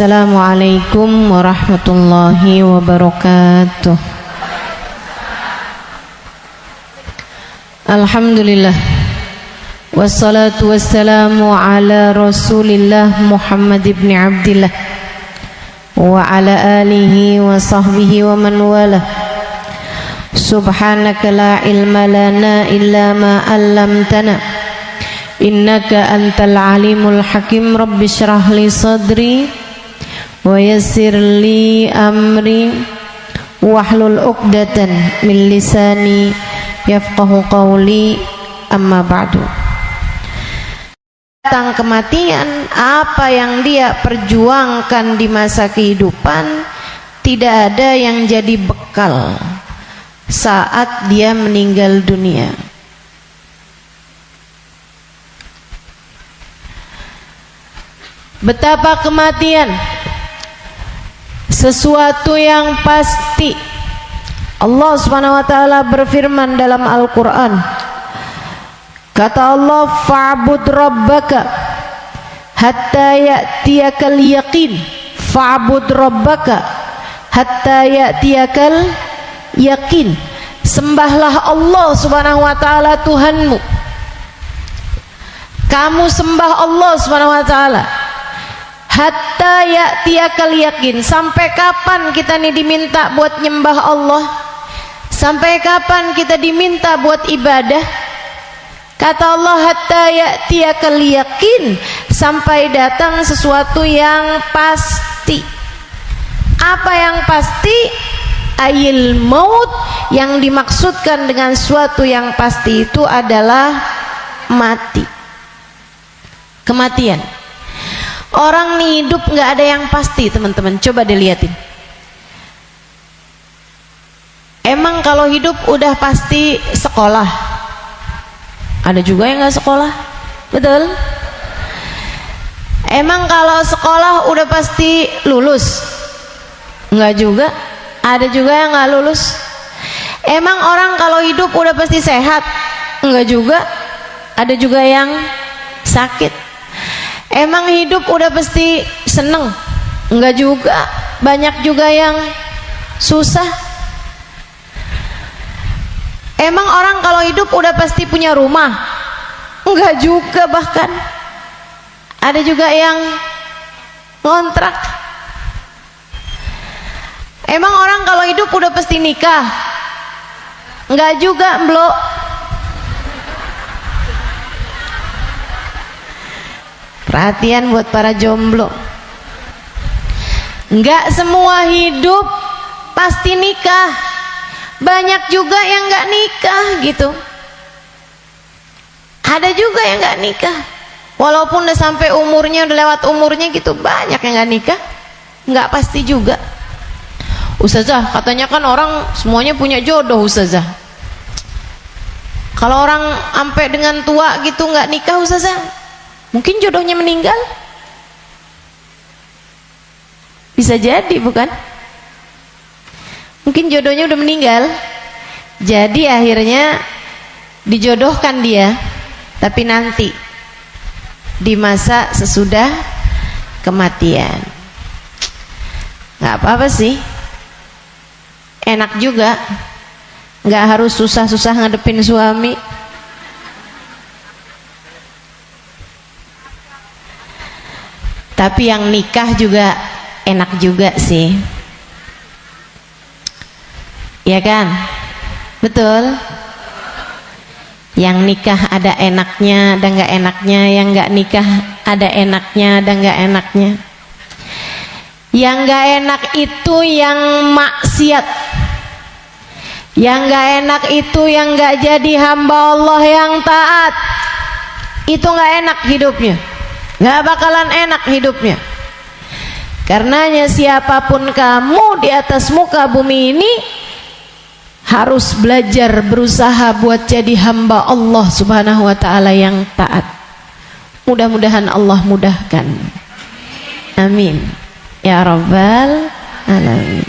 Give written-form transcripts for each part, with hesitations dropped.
Assalamualaikum warahmatullahi wabarakatuh. Alhamdulillah, wassalatu wassalamu ala Rasulillah Muhammad ibn Abdillah wa ala alihi wa sahbihi wa man wala. Subhanaka la ilma lana illa ma 'allamtana innaka antal alimul hakim. Rabbi shrah li sadri wa yassir li amri wahlul 'uqdatan min lisani yafqahu qawli. Amma ba'du. Tentang kematian, apa yang dia perjuangkan di masa kehidupan tidak ada yang jadi bekal saat dia meninggal dunia. Betapa kematian sesuatu yang pasti. Allah Subhanahu wa taala berfirman dalam Al-Qur'an. Kata Allah, "Fa'bud rabbaka hatta ya'tiyakal yaqin." Fa'bud rabbaka hatta ya'tiyakal yaqin. Sembahlah Allah Subhanahu wa taala Tuhanmu. Kamu sembah Allah Subhanahu wa taala hatta ya'tiyakal yaqin. Sampai kapan kita nih diminta buat nyembah Allah? Sampai kapan kita diminta buat ibadah? Kata Allah, hatta ya'tiyakal yaqin, sampai datang sesuatu yang pasti. Apa yang pasti? Ayil maut. Yang dimaksudkan dengan sesuatu yang pasti itu adalah mati, kematian. Orang nih hidup nggak ada yang pasti, teman-teman. Coba dilihatin. Emang kalau hidup udah pasti sekolah? Ada juga yang nggak sekolah, betul? Emang kalau sekolah udah pasti lulus? Nggak juga. Ada juga yang nggak lulus. Emang orang kalau hidup udah pasti sehat? Nggak juga. Ada juga yang sakit. Emang hidup udah pasti seneng? Enggak juga. Banyak juga yang susah. Emang orang kalau hidup udah pasti punya rumah? Enggak juga, bahkan ada juga yang ngontrak. Emang orang kalau hidup udah pasti nikah? Enggak juga, Mbok. Perhatian buat para jomblo. Enggak semua hidup pasti nikah. Banyak juga yang enggak nikah gitu. Ada juga yang enggak nikah. Walaupun udah sampai umurnya, udah lewat umurnya gitu, banyak yang enggak nikah. Enggak pasti juga. Ustazah, katanya kan orang semuanya punya jodoh, Ustazah. Kalau orang sampai dengan tua gitu enggak nikah, Ustazah, mungkin jodohnya meninggal. Bisa jadi, bukan? Mungkin jodohnya udah meninggal. Jadi akhirnya dijodohkan dia, tapi nanti di masa sesudah kematian. Gak apa-apa sih, enak juga. Gak harus susah-susah ngadepin suami. Tapi yang nikah juga enak juga sih, ya kan? Betul. Yang nikah ada enaknya, ada nggak enaknya. Yang nggak nikah ada enaknya, ada nggak enaknya. Yang nggak enak itu yang maksiat. Yang nggak enak itu yang nggak jadi hamba Allah yang taat. Itu nggak enak hidupnya. Nggak bakalan enak hidupnya. Karenanya siapapun kamu di atas muka bumi ini harus belajar, berusaha buat jadi hamba Allah Subhanahu wa taala yang taat. Mudah-mudahan Allah mudahkan. Amin ya rabbal alamin.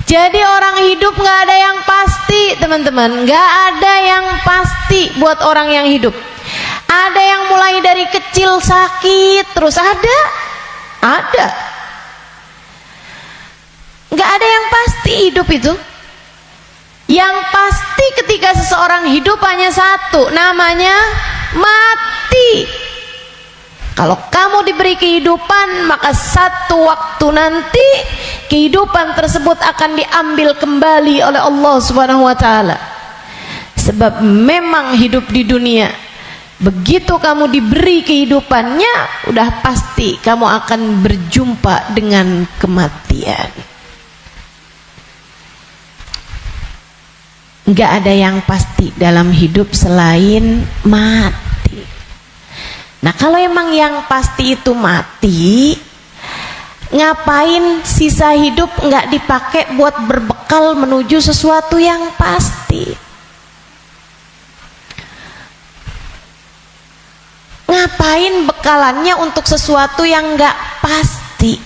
Jadi orang hidup nggak ada yang pasti, teman-teman. Nggak ada yang pasti buat orang yang hidup. Ada yang mulai dari kecil sakit terus, ada Ada. Nggak ada yang pasti hidup itu. Yang pasti ketika seseorang hidup hanya satu, namanya mati. Kalau kamu diberi kehidupan, maka satu waktu nanti kehidupan tersebut akan diambil kembali oleh Allah Subhanahu wa taala. Sebab memang hidup di dunia, begitu kamu diberi kehidupannya, udah pasti kamu akan berjumpa dengan kematian. Nggak ada yang pasti dalam hidup selain mati. Nah, kalau emang yang pasti itu mati, ngapain sisa hidup nggak dipakai buat berbekal menuju sesuatu yang pasti? Ngapain bekalannya untuk sesuatu yang nggak pasti?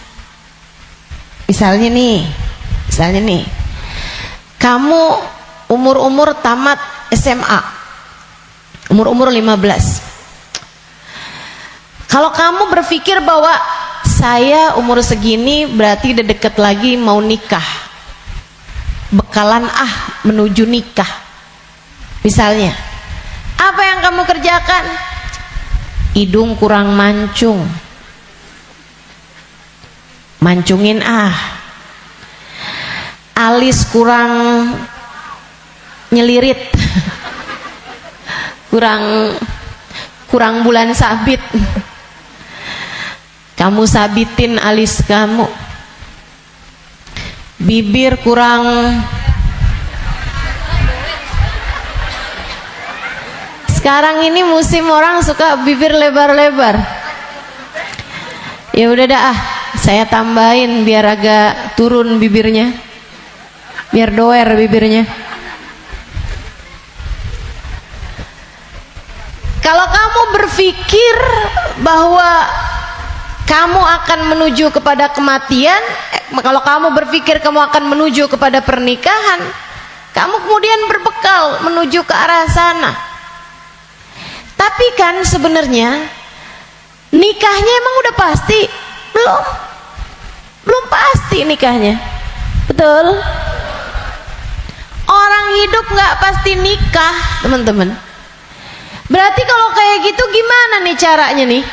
Misalnya nih, kamu umur tamat SMA, umur 15. Kalau kamu berpikir bahwa saya umur segini berarti udah deket lagi mau nikah, bekalan menuju nikah. Misalnya, apa yang kamu kerjakan? Hidung kurang mancung, mancungin alis kurang nyelirit, kurang bulan sabit, kamu sabitin alis kamu. Bibir kurang sekarang ini musim orang suka bibir lebar-lebar. Ya udah dah, saya tambahin biar agak turun bibirnya, biar doer bibirnya. Kalau kamu berpikir bahwa kamu akan menuju kepada kematian, kalau kamu berpikir kamu akan menuju kepada pernikahan, kamu kemudian berbekal menuju ke arah sana. Tapi kan sebenarnya nikahnya emang udah pasti? Belum pasti nikahnya. Betul? Orang hidup nggak pasti nikah, teman-teman. Berarti kalau kayak gitu gimana nih caranya nih?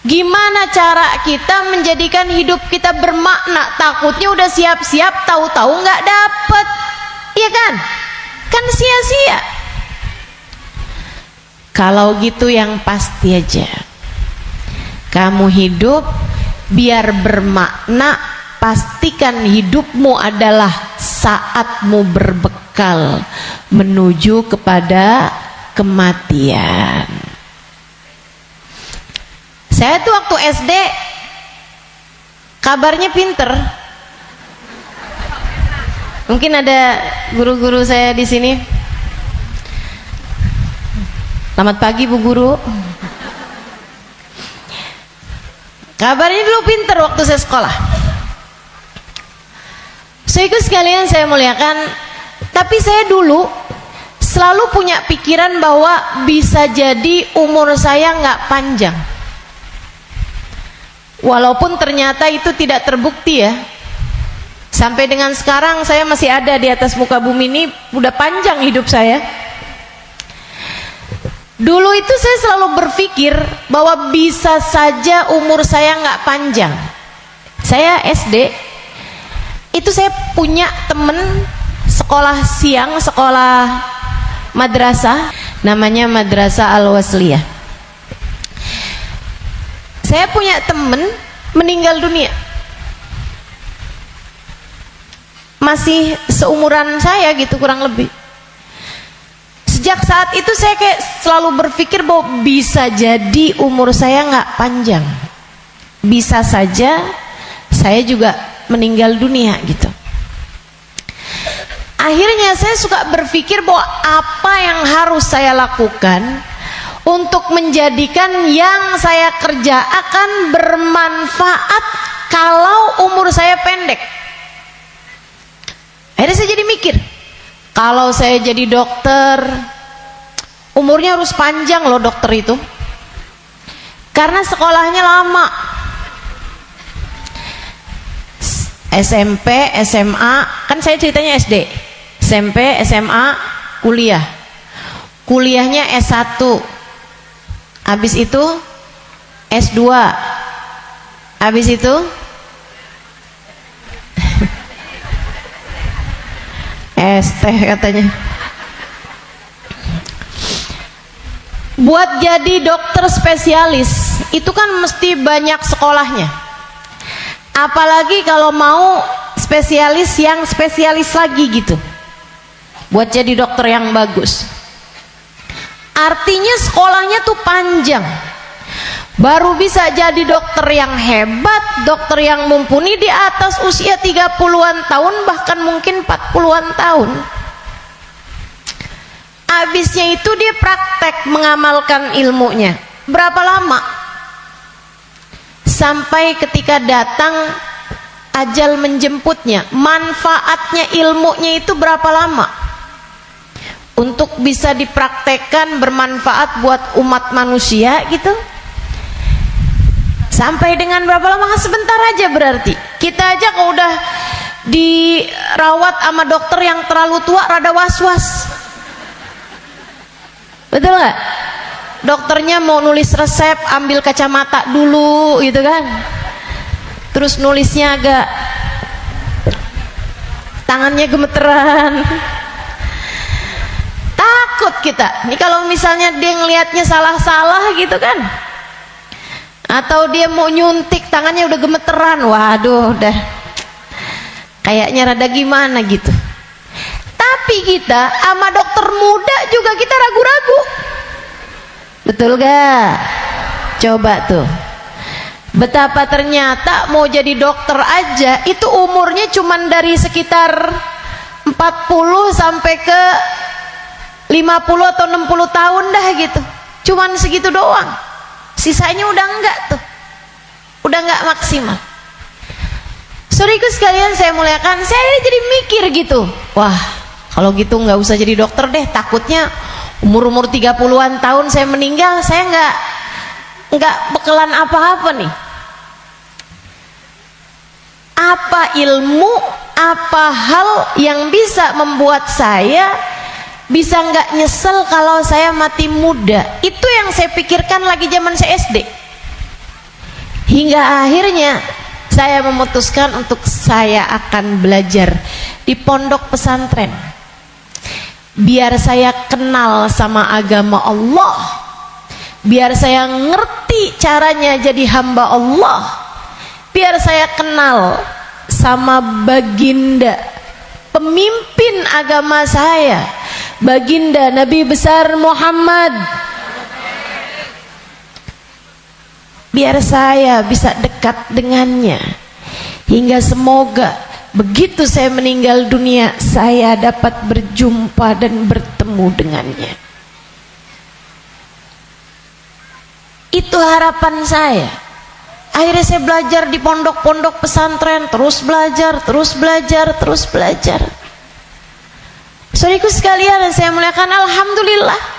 Gimana cara kita menjadikan hidup kita bermakna? Takutnya udah siap-siap, tahu-tahu nggak dapet, iya kan? Kan sia-sia. Kalau gitu yang pasti aja, kamu hidup biar bermakna, pastikan hidupmu adalah saatmu berbekal menuju kepada kematian. Saya tuh waktu SD kabarnya pinter. Mungkin ada guru-guru saya di sini. Selamat pagi Bu Guru. Kabarnya dulu pinter waktu saya sekolah. Saudaraku sekalian saya muliakan, tapi saya dulu selalu punya pikiran bahwa bisa jadi umur saya nggak panjang. Walaupun ternyata itu tidak terbukti ya. Sampai dengan sekarang saya masih ada di atas muka bumi ini, udah panjang hidup saya. Dulu itu saya selalu berpikir bahwa bisa saja umur saya nggak panjang. Saya SD, itu saya punya temen sekolah siang, sekolah madrasah, namanya Madrasah Al-Wasliyah. Saya punya temen meninggal dunia, masih seumuran saya gitu kurang lebih. Sejak saat itu saya kayak selalu berpikir bahwa bisa jadi umur saya nggak panjang, bisa saja saya juga meninggal dunia gitu. Akhirnya saya suka berpikir bahwa apa yang harus saya lakukan untuk menjadikan yang saya kerja akan bermanfaat kalau umur saya pendek. Akhirnya saya jadi mikir, kalau saya jadi dokter, umurnya harus panjang loh dokter itu, karena sekolahnya lama. SMP, SMA, kan saya ceritanya SD, SMP, SMA, kuliah. Kuliahnya S1, habis itu S2, habis itu ST katanya. Buat jadi dokter spesialis itu kan mesti banyak sekolahnya, apalagi kalau mau spesialis yang spesialis lagi gitu, buat jadi dokter yang bagus. Artinya sekolahnya tuh panjang, baru bisa jadi dokter yang hebat, dokter yang mumpuni di atas usia 30-an tahun, bahkan mungkin 40-an tahun. Habisnya itu dia praktek mengamalkan ilmunya. Berapa lama? Sampai ketika datang ajal menjemputnya. Manfaatnya ilmunya itu berapa lama? Untuk bisa dipraktekkan bermanfaat buat umat manusia gitu. Sampai dengan berapa lama? Sebentar aja berarti. Kita aja kalau udah dirawat sama dokter yang terlalu tua rada was-was. Betul nggak? Dokternya mau nulis resep, ambil kacamata dulu gitu kan, terus nulisnya agak tangannya gemeteran. Takut kita nih kalau misalnya dia ngelihatnya salah-salah gitu kan, atau dia mau nyuntik tangannya udah gemeteran, waduh udah kayaknya rada gimana gitu. Tapi kita sama dokter muda juga kita ragu-ragu. Betul gak? Coba tuh, betapa ternyata mau jadi dokter aja itu umurnya cuman dari sekitar 40 sampai ke 50 atau 60 tahun dah gitu. Cuman segitu doang, sisanya udah enggak tuh, udah enggak maksimal. Saudaraku sekalian saya muliakan, saya jadi mikir gitu, wah kalau gitu nggak usah jadi dokter deh, takutnya umur 30-an tahun saya meninggal, saya nggak bekalan apa-apa nih. Apa ilmu, apa hal yang bisa membuat saya bisa nggak nyesel kalau saya mati muda? Itu yang saya pikirkan lagi zaman saya SD. Hingga akhirnya saya memutuskan untuk saya akan belajar di pondok pesantren. Biar saya kenal sama agama Allah, biar saya ngerti caranya jadi hamba Allah, biar saya kenal sama baginda pemimpin agama saya, baginda Nabi besar Muhammad. Biar saya bisa dekat dengannya, hingga semoga begitu saya meninggal dunia saya dapat berjumpa dan bertemu dengannya. Itu harapan saya. Akhirnya saya belajar di pondok-pondok pesantren, terus belajar, terus belajar, terus belajar. Saudaraku sekalian saya muliakan, alhamdulillah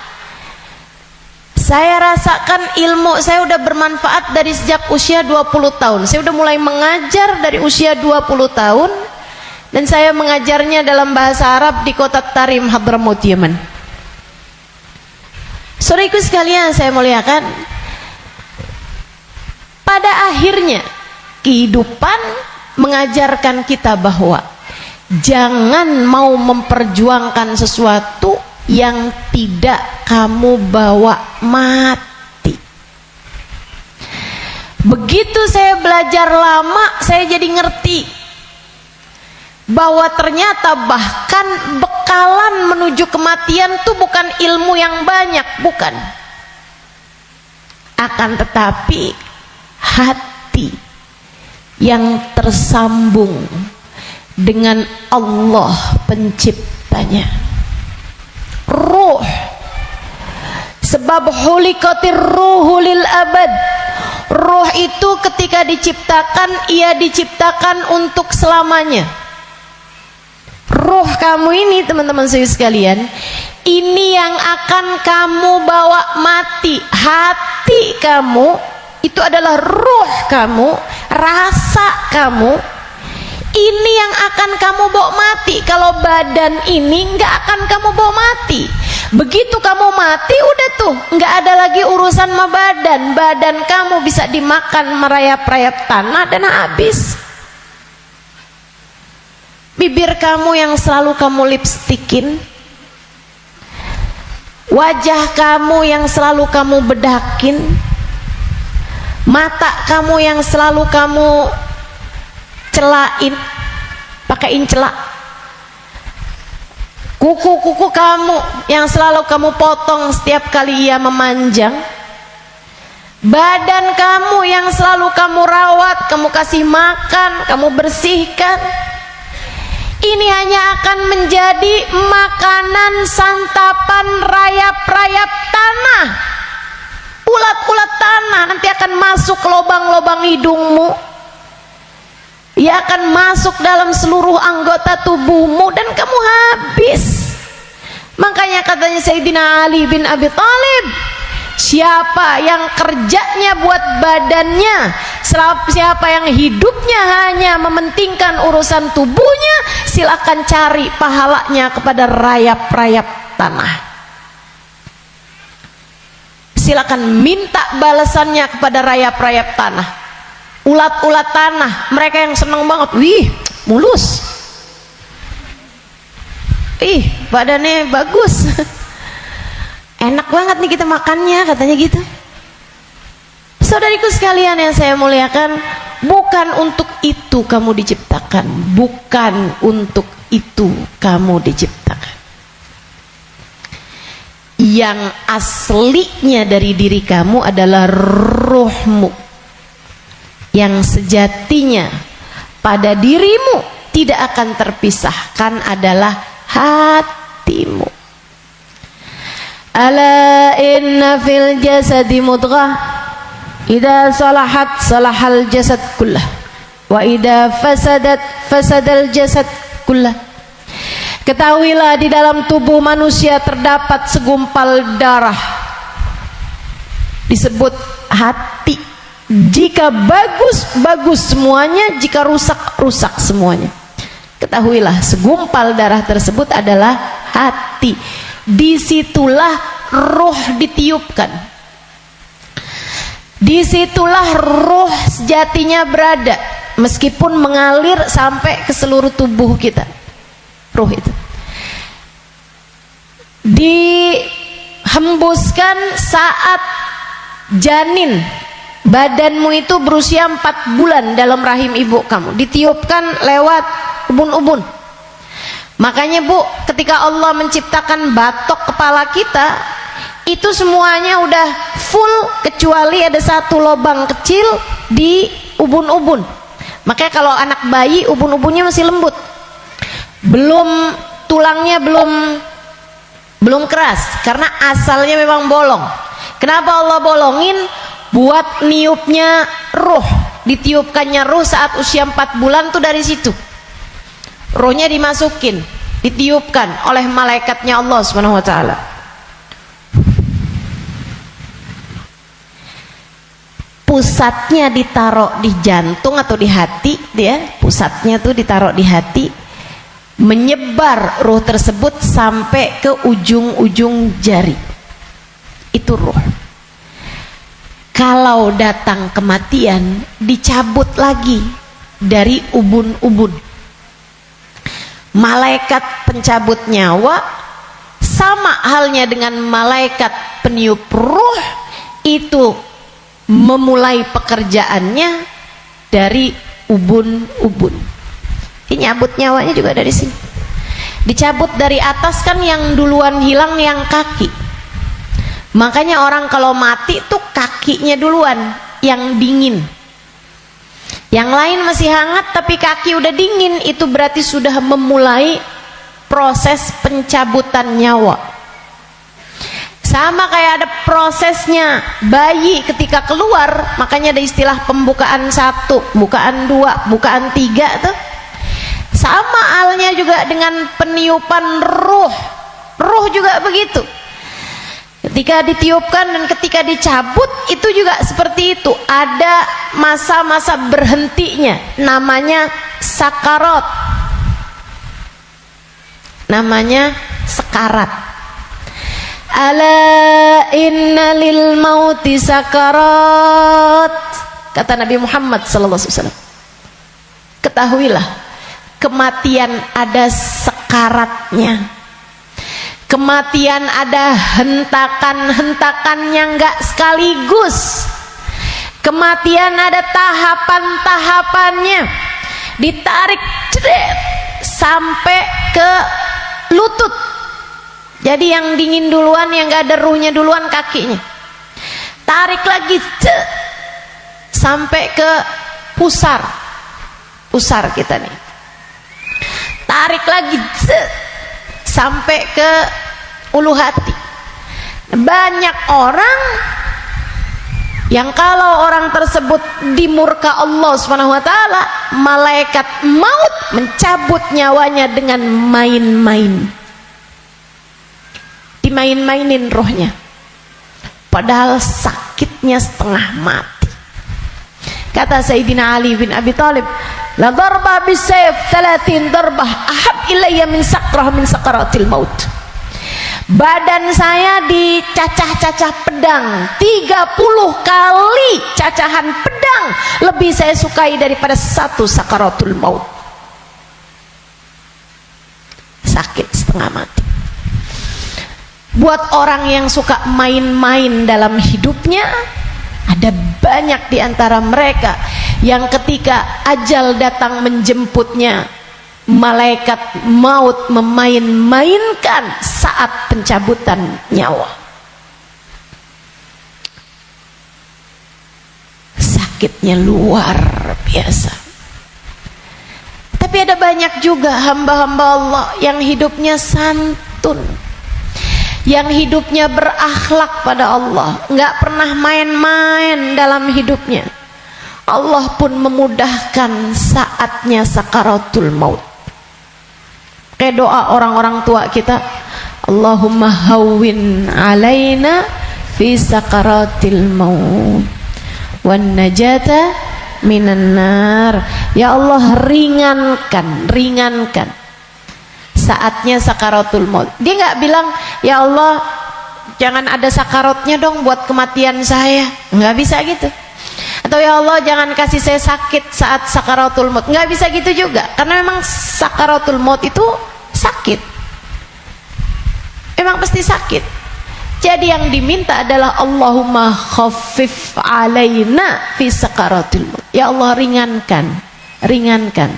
saya rasakan ilmu saya udah bermanfaat dari sejak usia 20 tahun. Saya udah mulai mengajar dari usia 20 tahun, dan saya mengajarnya dalam bahasa Arab di kota Tarim, Hadramaut, Yaman. Saudaraku sekalian saya muliakan, pada akhirnya kehidupan mengajarkan kita bahwa jangan mau memperjuangkan sesuatu yang tidak kamu bawa mati. Begitu saya belajar lama, saya jadi ngerti bahwa ternyata bahkan bekalan menuju kematian itu bukan ilmu yang banyak, bukan. Akan tetapi hati yang tersambung dengan Allah penciptanya. Ruh, sebab hulikatir ruhu lil abad. Ruh itu ketika diciptakan, ia diciptakan untuk selamanya. Ruh kamu ini teman-teman saya sekalian, ini yang akan kamu bawa mati. Hati kamu itu adalah ruh kamu, rasa kamu, Ini yang akan kamu bawa mati. Kalau badan ini nggak akan kamu bawa mati. Begitu kamu mati, udah tuh nggak ada lagi urusan sama badan. Badan kamu bisa dimakan merayap-rayap tanah dan habis. Bibir kamu yang selalu kamu lipstikin, wajah kamu yang selalu kamu bedakin, mata kamu yang selalu kamu celain, pakaiin celak, kuku-kuku kamu yang selalu kamu potong setiap kali ia memanjang, badan kamu yang selalu kamu rawat, kamu kasih makan, kamu bersihkan. Ini hanya akan menjadi makanan santapan rayap-rayap tanah, ulat-ulat tanah. Nanti akan masuk ke lubang-lubang hidungmu, ia akan masuk dalam seluruh anggota tubuhmu dan kamu habis. Makanya katanya Sayyidina Ali bin Abi Thalib, siapa yang kerjanya buat badannya, siapa yang hidupnya hanya mementingkan urusan tubuhnya, silakan cari pahalanya kepada rayap-rayap tanah. Silakan minta balasannya kepada rayap-rayap tanah, ulat-ulat tanah. Mereka yang senang banget, wih mulus, ih badannya bagus, enak banget nih kita makannya, katanya gitu. Saudariku sekalian yang saya muliakan, bukan untuk itu kamu diciptakan, bukan untuk itu kamu diciptakan. Yang aslinya dari diri kamu adalah ruhmu, yang sejatinya pada dirimu tidak akan terpisahkan adalah hatimu. Ala inna fil jasadi mudghah, idza salahat salahal jasad kullah, wa idza fasadat fasadal jasad kullah. Ketahuilah di dalam tubuh manusia terdapat segumpal darah, disebut hati. Jika bagus, bagus semuanya, jika rusak, rusak semuanya. Ketahuilah segumpal darah tersebut adalah hati. Disitulah roh ditiupkan, disitulah roh sejatinya berada, meskipun mengalir sampai ke seluruh tubuh kita. Roh itu dihembuskan saat janin badanmu itu berusia 4 bulan dalam rahim ibu kamu, ditiupkan lewat ubun-ubun. Makanya Bu, ketika Allah menciptakan batok kepala kita, itu semuanya udah full kecuali ada satu lubang kecil di ubun-ubun. Makanya kalau anak bayi ubun-ubunnya masih lembut, tulangnya belum keras, karena asalnya memang bolong. Kenapa Allah bolongin? Buat niupnya ruh, ditiupkannya ruh saat usia 4 bulan tuh dari situ. Rohnya dimasukin, ditiupkan oleh malaikatnya Allah Subhanahu wa taala. Pusatnya ditaruh di jantung atau di hati, dia pusatnya tuh ditaruh di hati, menyebar ruh tersebut sampai ke ujung-ujung jari. Itu ruh. Kalau datang kematian, dicabut lagi dari ubun-ubun. Malaikat pencabut nyawa sama halnya dengan malaikat peniup ruh, itu memulai pekerjaannya dari ubun-ubun. Nyabut nyawanya juga dari sini. Dicabut dari atas, kan yang duluan hilang yang kaki. Makanya orang kalau mati tuh kakinya duluan yang dingin. Yang lain masih hangat tapi kaki udah dingin, itu berarti sudah memulai proses pencabutan nyawa. Sama kayak ada prosesnya bayi ketika keluar, makanya ada istilah pembukaan 1, bukaan 2, bukaan 3 tuh. Sama halnya juga dengan peniupan ruh. Ruh juga begitu. Ketika ditiupkan dan ketika dicabut itu juga seperti itu. Ada masa-masa berhentinya, namanya sakarat. Namanya sekarat. Ala inna lil mauti sakarat. Kata Nabi Muhammad sallallahu alaihi wasallam. Ketahuilah, kematian ada sekaratnya. Kematian ada hentakan-hentakannya, enggak sekaligus. Kematian ada tahapan-tahapannya. Ditarik cedek sampai ke lutut. Jadi yang dingin duluan, yang enggak ada ruhnya duluan kakinya. Tarik lagi cedek sampai ke pusar. Pusar kita nih. Tarik lagi cedek sampai ke ulu hati. Banyak orang yang kalau orang tersebut dimurka Allah Subhanahu wa taala, malaikat maut mencabut nyawanya dengan main-main. Dimain-mainin rohnya. Padahal sakitnya setengah mati. Kata Sayyidina Ali bin Abi Thalib, la darba bisayf 30 darbah ahab ilayya min sakrah min sakaratil maut. Badan saya dicacah-cacah pedang 30 kali cacahan pedang lebih saya sukai daripada satu sakaratul maut. Sakit setengah mati. Buat orang yang suka main-main dalam hidupnya, ada banyak di antara mereka yang ketika ajal datang menjemputnya, malaikat maut memain-mainkan saat pencabutan nyawa. Sakitnya luar biasa. Tapi ada banyak juga hamba-hamba Allah yang hidupnya santun, yang hidupnya berakhlak pada Allah, nggak pernah main-main dalam hidupnya. Allah pun memudahkan saatnya sakaratul maut. Kayak doa orang-orang tua kita, Allahumma hawwin alaina fi sakaratil maut wan najata minan nar. Ya Allah, ringankan saatnya sakaratul maut. Dia nggak bilang, ya Allah jangan ada sakaratnya dong buat kematian saya, nggak bisa gitu. Atau ya Allah jangan kasih saya sakit saat sakaratul maut, nggak bisa gitu juga. Karena memang sakaratul maut itu sakit, memang pasti sakit. Jadi yang diminta adalah Allahumma khaffif alaina fi sakaratul maut. Ya Allah ringankan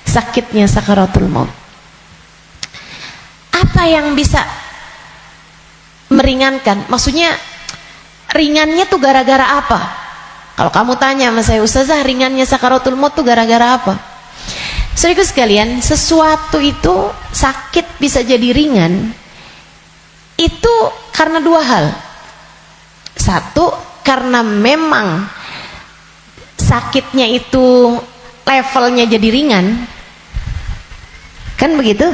sakitnya sakaratul maut. Apa yang bisa meringankan? Maksudnya ringannya tuh gara-gara apa? Kalau kamu tanya sama saya, Ustazah, ringannya sakaratul maut tuh gara-gara apa? Saudaraku sekalian, sesuatu itu sakit bisa jadi ringan itu karena dua hal. Satu, karena memang sakitnya itu levelnya jadi ringan. Kan begitu?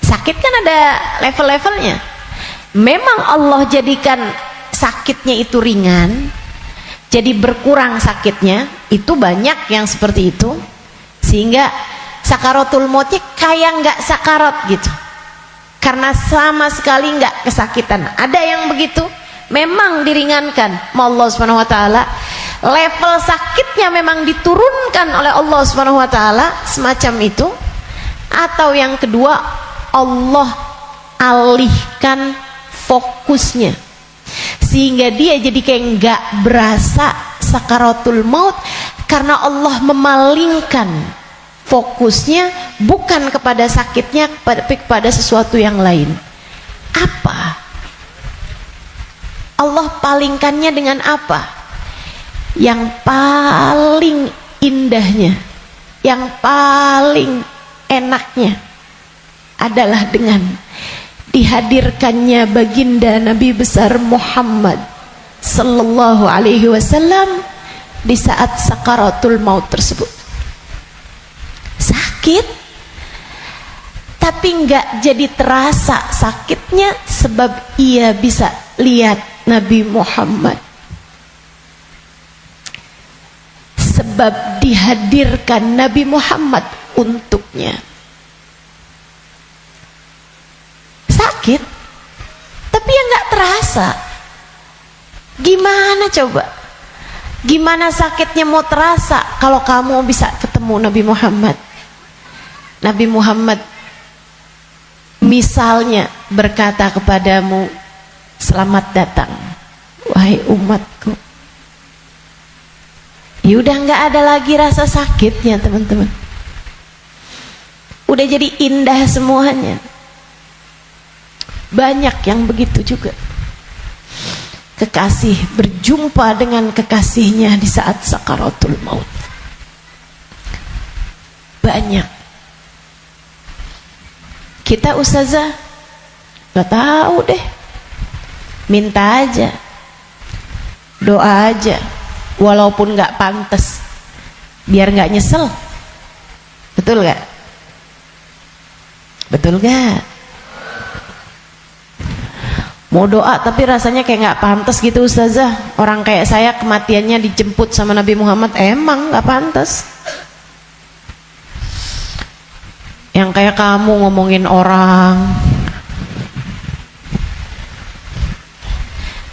Sakit kan ada level-levelnya. Memang Allah jadikan sakitnya itu ringan, jadi berkurang sakitnya. Itu banyak yang seperti itu, sehingga sakaratul mautnya kayak nggak sakarat gitu, karena sama sekali nggak kesakitan. Ada yang begitu, memang diringankan Allah Subhanahu wa taala, level sakitnya memang diturunkan oleh Allah Subhanahu wa taala, semacam itu. Atau yang kedua, Allah alihkan fokusnya sehingga dia jadi kayak nggak berasa sakaratul maut, karena Allah memalingkan fokusnya bukan kepada sakitnya, tapi kepada sesuatu yang lain. Apa? Allah palingkannya dengan apa? Yang paling indahnya, yang paling enaknya adalah dengan dihadirkannya baginda Nabi besar Muhammad sallallahu alaihi wasallam di saat sakaratul maut tersebut. Sakit, tapi enggak jadi terasa sakitnya sebab ia bisa lihat Nabi Muhammad. sebab dihadirkan Nabi Muhammad untuknya. Sakit, tapi yang nggak terasa. Gimana coba? Gimana sakitnya mau terasa kalau kamu bisa ketemu Nabi Muhammad? Nabi Muhammad misalnya berkata kepadamu, selamat datang wahai umatku. Ya udah nggak ada lagi rasa sakitnya teman-teman. Udah jadi indah semuanya. Banyak yang begitu juga. Kekasih berjumpa dengan kekasihnya di saat sakaratul maut. Banyak. Kita ustazah gak tahu deh. Minta aja, doa aja, walaupun gak pantas, biar gak nyesel. Betul gak? Betul gak? Mau doa tapi rasanya kayak nggak pantas gitu ustazah. Orang kayak saya kematiannya dijemput sama Nabi Muhammad, emang nggak pantas. Yang kayak kamu ngomongin orang,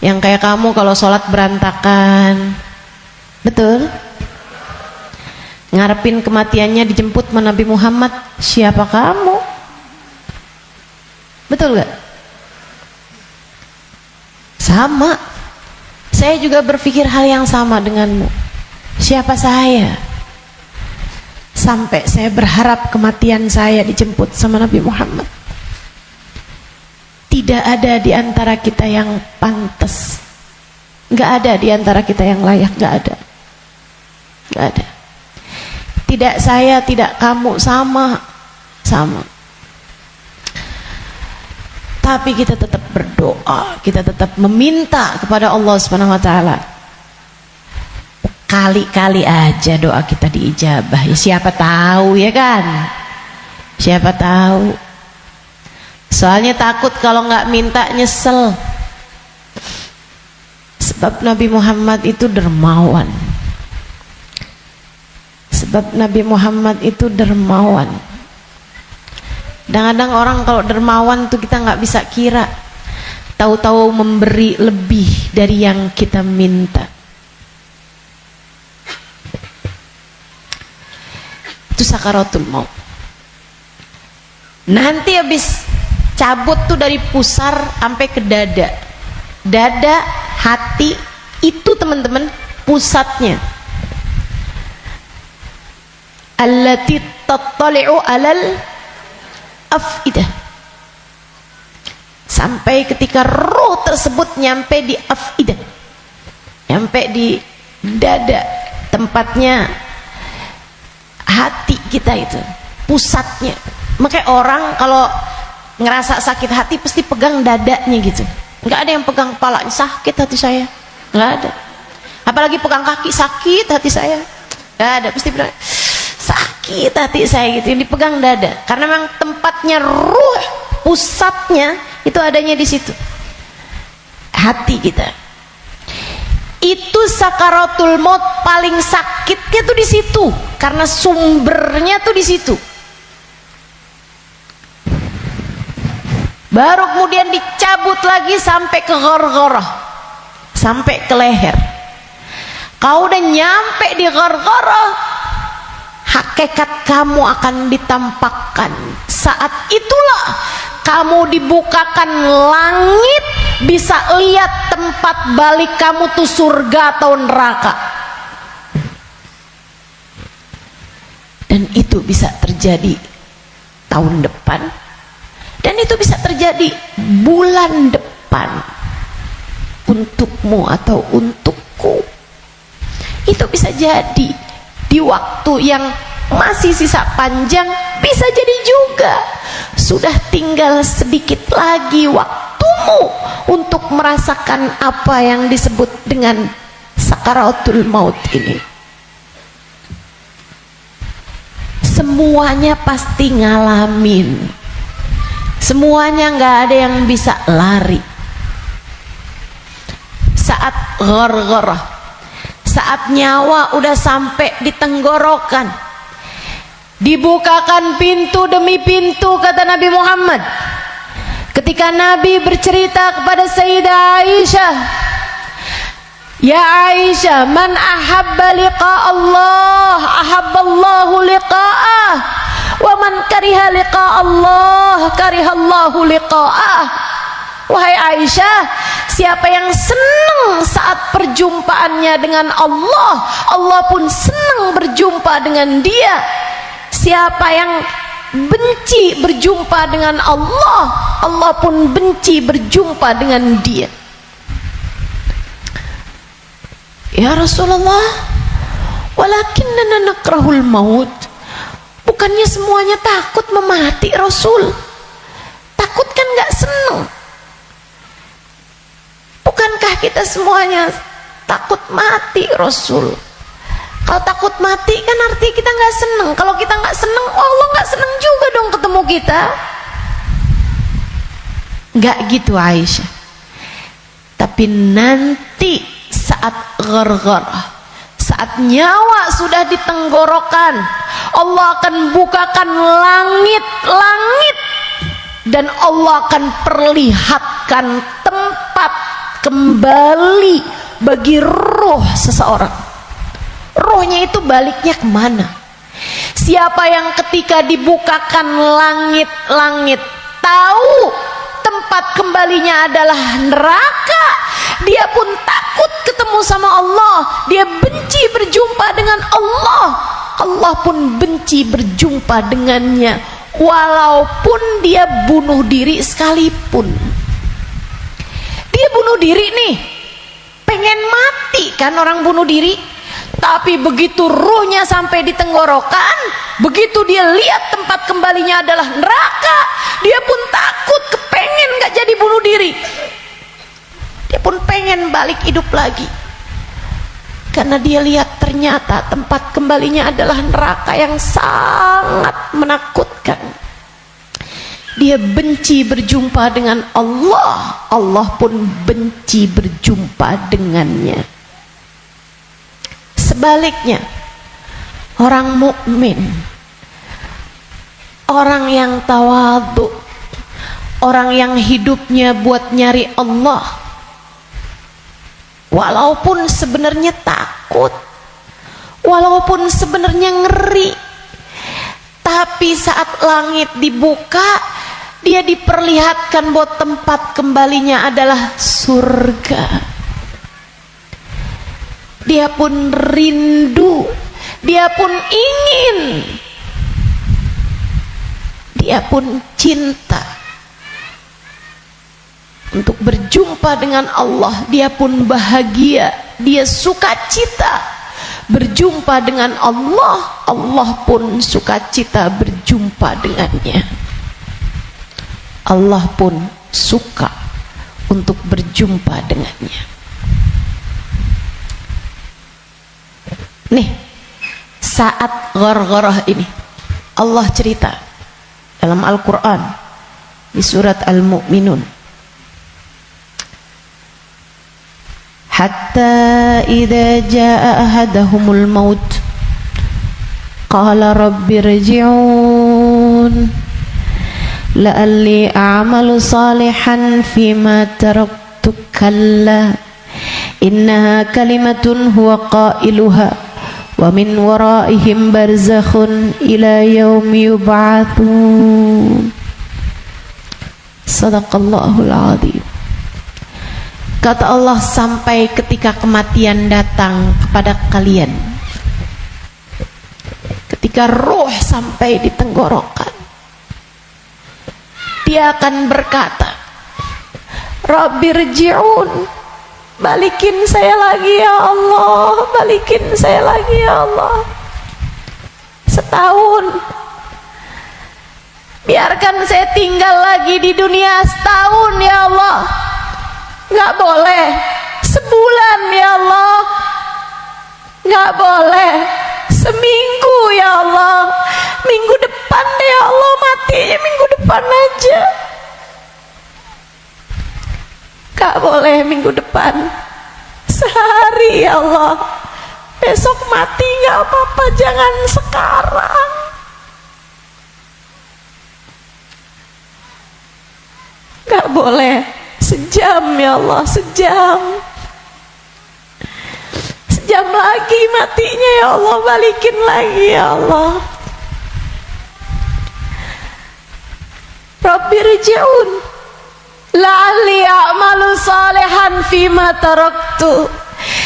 yang kayak kamu kalau sholat berantakan, betul? Ngarepin kematiannya dijemput sama Nabi Muhammad, siapa kamu? Betul gak? Sama, saya juga berpikir hal yang sama denganmu. Siapa saya? Sampai saya berharap kematian saya dijemput sama Nabi Muhammad. Tidak ada di antara kita yang pantas. Gak ada di antara kita yang layak, gak ada. Gak ada. Tidak saya, tidak kamu, sama. Tapi kita tetap berdoa, kita tetap meminta kepada Allah Subhanahu wa taala. Kali-kali aja doa kita diijabah. Ya siapa tahu ya kan? Siapa tahu. Soalnya takut kalau nggak minta nyesel. Sebab Nabi Muhammad itu dermawan. Sebab Nabi Muhammad itu dermawan. Kadang-kadang orang kalau dermawan tuh kita nggak bisa kira, tahu-tahu memberi lebih dari yang kita minta. Itu sakaratul maut. Nanti habis cabut tuh dari pusar sampai ke dada, hati itu teman-teman pusatnya. Allati tattali'u alal afidah. Sampai ketika roh tersebut nyampe di afidah, nyampe di dada, tempatnya hati kita itu, pusatnya. Makanya orang kalau ngerasa sakit hati pasti pegang dadanya gitu. Nggak ada yang pegang kepalanya, sakit hati saya, nggak ada. Apalagi pegang kaki, sakit hati saya, nggak ada. Pasti bilang sakit hati saya gitu, yang dipegang dada, karena memang tempatnya ruh, pusatnya itu adanya di situ, hati kita. Itu sakaratul maut paling sakitnya tuh di situ, karena sumbernya tuh di situ. Baru kemudian dicabut lagi sampai ke ghargharah, sampai ke leher. Kau udah nyampe di ghargharah, hakikat kamu akan ditampakkan. Saat itulah kamu dibukakan langit, bisa lihat tempat balik kamu tuh surga atau neraka. Dan itu bisa terjadi tahun depan, dan itu bisa terjadi bulan depan untukmu atau untukku. Itu bisa jadi di waktu yang masih sisa panjang, bisa jadi juga sudah tinggal sedikit lagi waktumu untuk merasakan apa yang disebut dengan sakaratul maut ini. Semuanya pasti ngalamin, semuanya nggak ada yang bisa lari. Saat ghargharah, saat nyawa udah sampai di tenggorokan, dibukakan pintu demi pintu, kata Nabi Muhammad. Ketika Nabi bercerita kepada Sayyidah Aisyah, ya Aisyah, man ahabba liqa Allah ahabballahu liqa'ah, wa man kariha liqa Allah karihallahu liqa'ah. Wahai Aisyah, siapa yang senang saat perjumpaannya dengan Allah, Allah pun senang berjumpa dengan dia. Siapa yang benci berjumpa dengan Allah, Allah pun benci berjumpa dengan dia. Ya Rasulullah, walakinnana nakrahul maut. Bukannya semuanya takut memati, Rasul. Takut kan gak seneng. Bukankah kita semuanya takut mati, Rasul? Kalau takut mati kan artinya kita gak seneng. Kalau kita gak seneng, Allah gak seneng juga dong ketemu kita. Gak gitu Aisyah. Tapi nanti saat ghargharah, saat nyawa sudah di tenggorokan, Allah akan bukakan langit-langit dan Allah akan perlihatkan tempat kembali bagi roh seseorang. Rohnya itu baliknya kemana? Siapa yang ketika dibukakan langit-langit tahu tempat kembalinya adalah neraka, dia pun takut ketemu sama Allah, dia benci berjumpa dengan Allah, Allah pun benci berjumpa dengannya, walaupun dia bunuh diri sekalipun. Dia bunuh diri nih, pengen mati kan orang bunuh diri, tapi begitu ruhnya sampai di tenggorokan, begitu dia lihat tempat kembalinya adalah neraka, dia pun takut, kepengen gak jadi bunuh diri. Dia pun pengen balik hidup lagi, karena dia lihat ternyata tempat kembalinya adalah neraka yang sangat menakutkan. Dia benci berjumpa dengan Allah, Allah pun benci berjumpa dengannya. Sebaliknya, orang mukmin, orang yang tawadhu, orang yang hidupnya buat nyari Allah, walaupun sebenarnya takut, walaupun sebenarnya ngeri, tapi saat langit dibuka, dia diperlihatkan bahwa tempat kembalinya adalah surga. Dia pun rindu, dia pun ingin, dia pun cinta untuk berjumpa dengan Allah. Dia pun bahagia, dia sukacita berjumpa dengan Allah, Allah pun sukacita berjumpa dengannya. Allah pun suka untuk berjumpa dengannya. Nih, saat ghargharah ini Allah cerita dalam Al-Quran di surat Al-Mu'minun, hatta idza jaa ahadahumul maut qala rabbi rji'un la'alli a'malu salihan fima taraktu kalla innaha kalimatun huwa qailuha wa min waraihim barzakhun ila yaumi yub'atsun. Sadaqallahul azim. Kata Allah, sampai ketika kematian datang kepada kalian, ketika roh sampai di tenggorokan, dia akan berkata, Rabbirji'un, balikin saya lagi ya Allah, balikin saya lagi ya Allah. Setahun, biarkan saya tinggal lagi di dunia setahun ya Allah. Nggak boleh sebulan ya Allah, nggak boleh seminggu ya Allah, minggu depan deh ya Allah, matinya minggu depan aja. Nggak boleh minggu depan, sehari ya Allah, Besok mati nggak apa-apa, jangan sekarang. Nggak boleh. Sejam ya Allah, sejam. Sejam lagi matinya ya Allah, balikin lagi ya Allah. Rabbi rji'un la'alli a'malu salihan fima taraktu.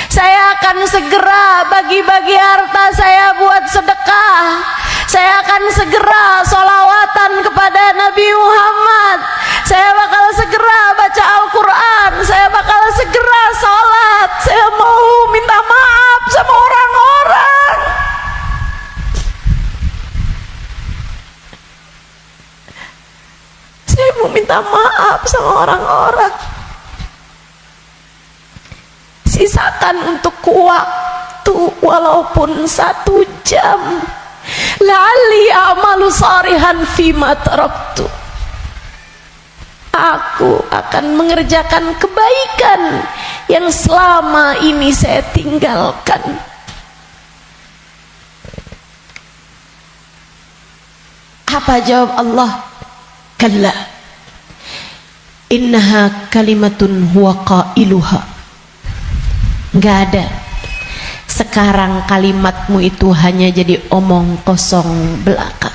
Saya akan segera bagi-bagi harta saya buat sedekah. Saya akan segera sholawatan kepada Nabi Muhammad. Saya bakal segera baca Al-Quran. Saya bakal segera sholat. Saya mau minta maaf sama orang-orang. Saya mau minta maaf sama orang-orang. Sisakan untuk waktu walaupun 1 jam. La'alli a'malu salihan fima taraktu. Aku akan mengerjakan kebaikan yang selama ini saya tinggalkan. Apa jawab Allah? Kalla innaha kalimatun huwa qailuha. Gak ada. Sekarang kalimatmu itu hanya jadi omong kosong belaka.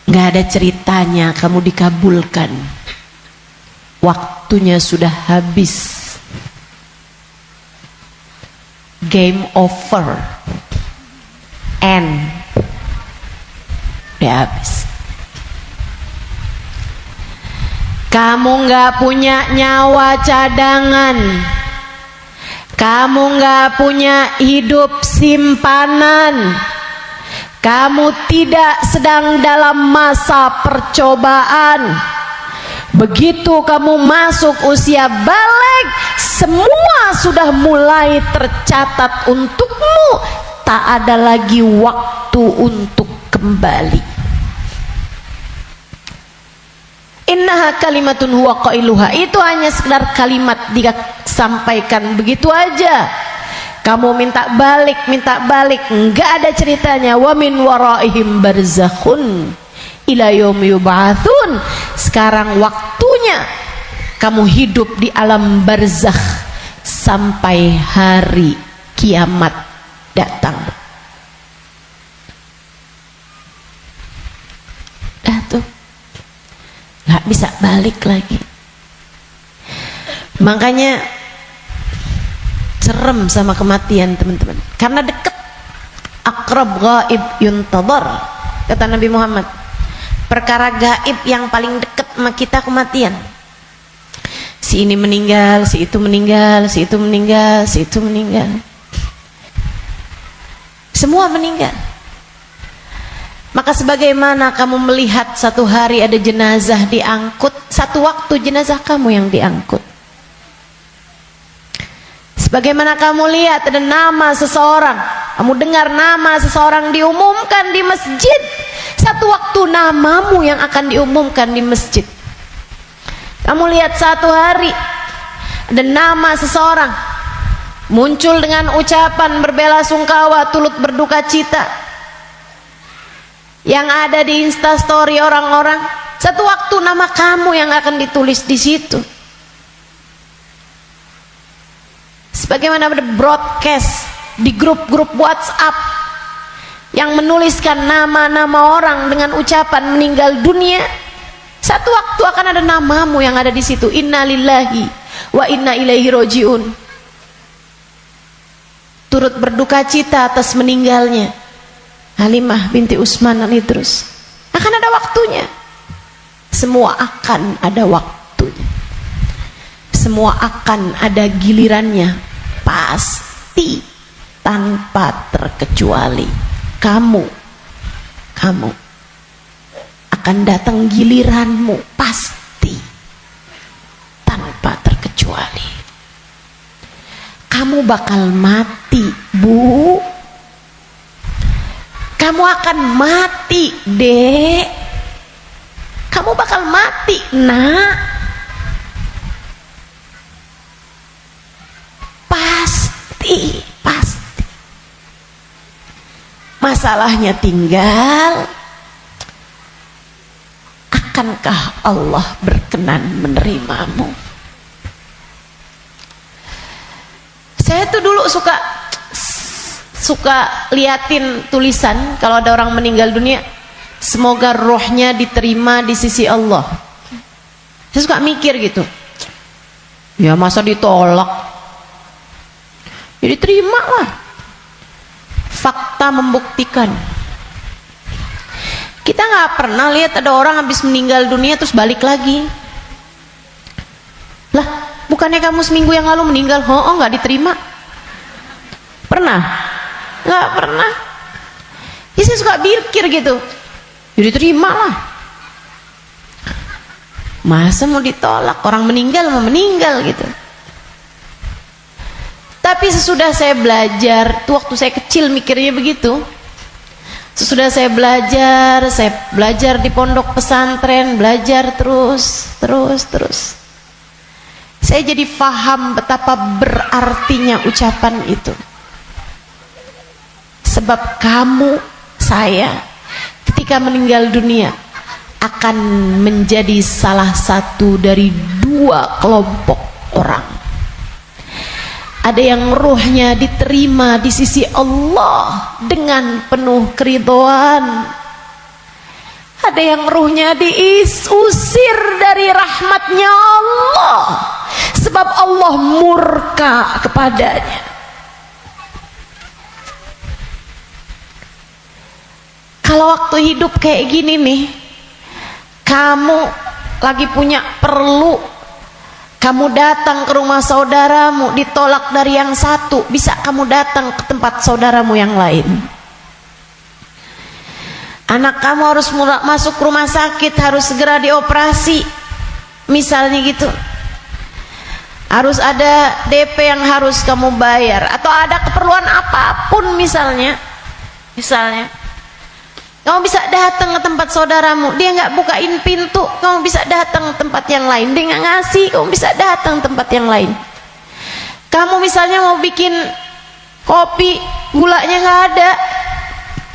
Gak ada ceritanya kamu dikabulkan. Waktunya sudah habis. Game over. End. Udah habis. Kamu gak punya nyawa cadangan. Kamu gak punya hidup simpanan. Kamu tidak sedang dalam masa percobaan. Begitu kamu masuk usia balik, semua sudah mulai tercatat untukmu. Tak ada lagi waktu untuk kembali. Innaha kalimatun huwa qailuha. Itu hanya sekedar kalimat disampaikan begitu aja. Kamu minta balik, enggak ada ceritanya. Wa min waraihim barzakhun ila yaumi yub'atsun. Sekarang waktunya kamu hidup di alam barzakh sampai hari kiamat datang. Dah tuh, nggak bisa balik lagi. Makanya serem sama kematian teman-teman, karena dekat. Aqrab ghaib yuntadhar, kata Nabi Muhammad. Perkara gaib yang paling dekat sama kita kematian. Si ini meninggal, si itu meninggal, si itu meninggal, si itu meninggal. Semua meninggal. Maka sebagaimana kamu melihat satu hari ada jenazah diangkut, satu waktu jenazah kamu yang diangkut. Sebagaimana kamu lihat ada nama seseorang, kamu dengar nama seseorang diumumkan di masjid, satu waktu namamu yang akan diumumkan di masjid. Kamu lihat satu hari ada nama seseorang muncul dengan ucapan berbelasungkawa, turut berduka cita, yang ada di instastory orang-orang, satu waktu nama kamu yang akan ditulis di situ. Sebagaimana ada broadcast di grup-grup WhatsApp yang menuliskan nama-nama orang dengan ucapan meninggal dunia, satu waktu akan ada namamu yang ada di situ. Inna lillahi wa inna ilaihi rojiun. Turut berduka cita atas meninggalnya Halimah binti Utsman al-Idrus. Akan ada waktunya. Semua akan ada waktunya. Semua akan ada gilirannya. Pasti, tanpa terkecuali. Kamu akan datang giliranmu. Pasti, tanpa terkecuali. Kamu bakal mati, Bu. Kamu akan mati, Dek. Kamu bakal mati, Nak. pasti. Masalahnya tinggal, akankah Allah berkenan menerimamu? Saya tuh dulu suka liatin tulisan kalau ada orang meninggal dunia, semoga rohnya diterima di sisi Allah. Saya suka mikir gitu, ya masa ditolak, ya diterima lah. Fakta membuktikan. Kita nggak pernah lihat ada orang habis meninggal dunia terus balik lagi. Lah, bukannya kamu seminggu yang lalu meninggal? Oh, nggak diterima. Pernah? Nggak pernah. Jadi saya suka pikir gitu, jadi terima lah. Masa mau ditolak? Orang meninggal mau meninggal gitu. Tapi sesudah saya belajar, tuh waktu saya kecil mikirnya begitu. Sesudah saya belajar di pondok pesantren, belajar terus. Saya jadi faham betapa berartinya ucapan itu. Sebab kamu, saya, ketika meninggal dunia akan menjadi salah satu dari dua kelompok orang. Ada yang ruhnya diterima di sisi Allah dengan penuh keridhaan. Ada yang ruhnya diusir dari rahmatnya Allah, sebab Allah murka kepadanya. Kalau waktu hidup kayak gini nih, kamu lagi punya perlu, kamu datang ke rumah saudaramu, ditolak dari yang satu, bisa kamu datang ke tempat saudaramu yang lain. Anak kamu harus masuk rumah sakit, harus segera dioperasi, misalnya gitu. Harus ada DP yang harus kamu bayar, atau ada keperluan apapun misalnya. Kamu bisa datang ke tempat saudaramu, dia nggak bukain pintu, kamu bisa datang ke tempat yang lain. Dia nggak ngasih, kamu bisa datang ke tempat yang lain. Kamu misalnya mau bikin kopi, gulanya nggak ada,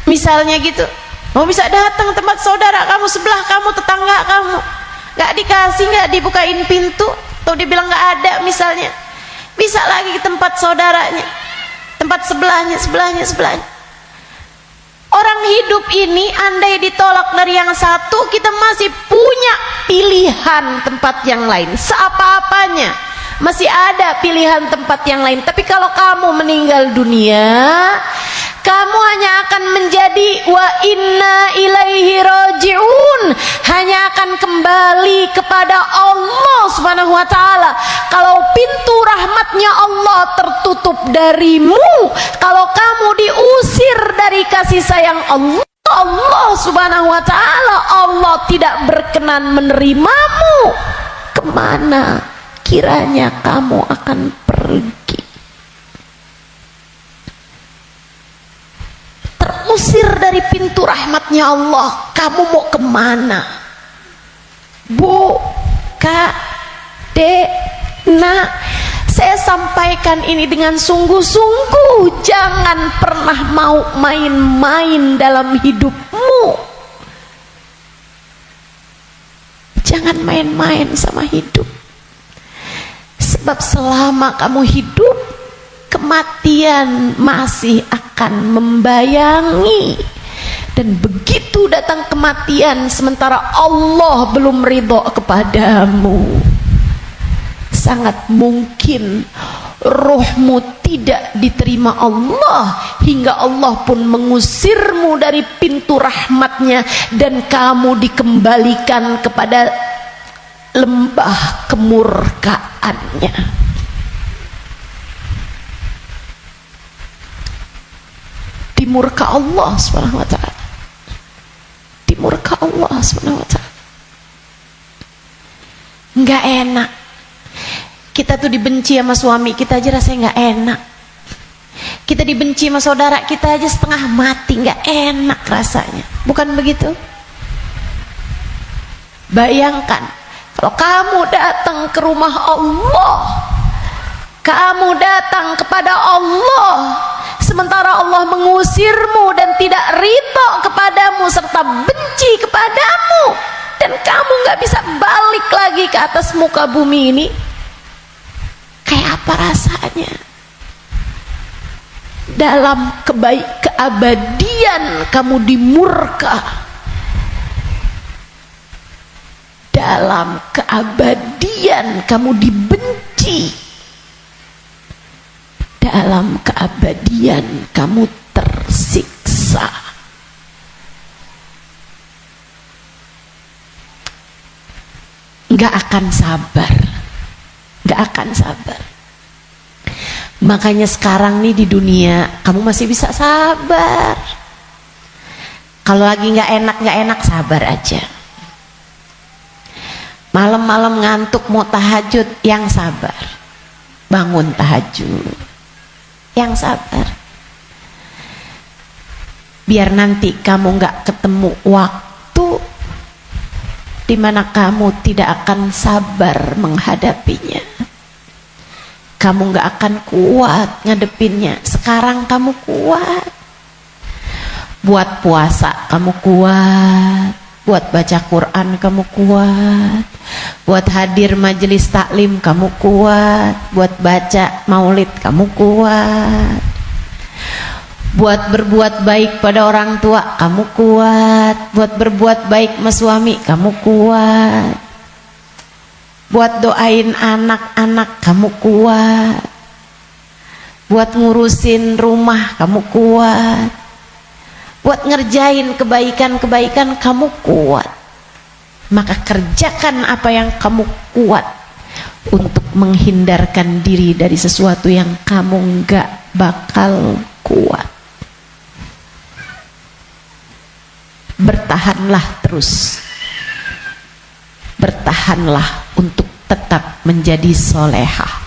misalnya gitu, kamu bisa datang ke tempat saudara kamu, sebelah kamu, tetangga kamu, nggak dikasih, nggak dibukain pintu, atau dia bilang nggak ada misalnya, bisa lagi ke tempat saudaranya, tempat sebelahnya. Orang hidup ini andai ditolak dari yang satu, kita masih punya pilihan tempat yang lain. Seapa-apanya masih ada pilihan tempat yang lain. Tapi kalau kamu meninggal dunia, kamu hanya akan menjadi wa inna ilaihi raji'un, hanya akan kembali kepada Allah Subhanahu wa ta'ala. Kalau pintu rahmatnya Allah tertutup darimu, kalau kamu diusir dari kasih sayang Allah Subhanahu wa ta'ala, Allah tidak berkenan menerimamu, kemana kiranya kamu akan pergi? Terusir dari pintu rahmatnya Allah, kamu mau kemana? Bu, Kak, Dek, Nak, saya sampaikan ini dengan sungguh-sungguh. Jangan pernah mau main-main dalam hidupmu. Jangan main-main sama hidup. Sebab selama kamu hidup, kematian masih akan membayangi. Dan begitu datang kematian sementara Allah belum ridho kepadamu, sangat mungkin rohmu tidak diterima Allah, hingga Allah pun mengusirmu dari pintu rahmatnya, dan kamu dikembalikan kepada lembah kemurkaannya. Dimurka Allah Subhanahu wa ta'ala. Dimurka Allah Subhanahu wa ta'ala. Enggak enak. Kita tuh dibenci sama suami kita aja rasanya nggak enak. Kita dibenci sama saudara kita aja setengah mati, nggak enak rasanya. Bukan begitu? Bayangkan kalau kamu datang ke rumah Allah, kamu datang kepada Allah sementara Allah mengusirmu dan tidak ridho kepadamu serta benci kepadamu, dan kamu nggak bisa balik lagi ke atas muka bumi ini, kayak apa rasanya? Dalam keabadian kamu dimurka, dalam keabadian kamu dibenci, dalam keabadian kamu tersiksa. Gak akan sabar, gak akan sabar. Makanya sekarang nih di dunia kamu masih bisa sabar. Kalau lagi gak enak sabar aja. Malam-malam ngantuk mau tahajud, yang sabar. Bangun tahajud, yang sabar. Biar nanti kamu gak ketemu waktu dimana kamu tidak akan sabar menghadapinya. Kamu gak akan kuat ngadepinnya. Sekarang kamu kuat. Buat puasa kamu kuat, buat baca Quran kamu kuat, buat hadir majelis taklim kamu kuat, buat baca maulid kamu kuat, buat berbuat baik pada orang tua kamu kuat, buat berbuat baik sama suami kamu kuat, buat doain anak-anak kamu kuat, buat ngurusin rumah kamu kuat, buat ngerjain kebaikan-kebaikan kamu kuat. Maka kerjakan apa yang kamu kuat untuk menghindarkan diri dari sesuatu yang kamu nggak bakal kuat. Bertahanlah terus, bertahanlah untuk tetap menjadi solehah,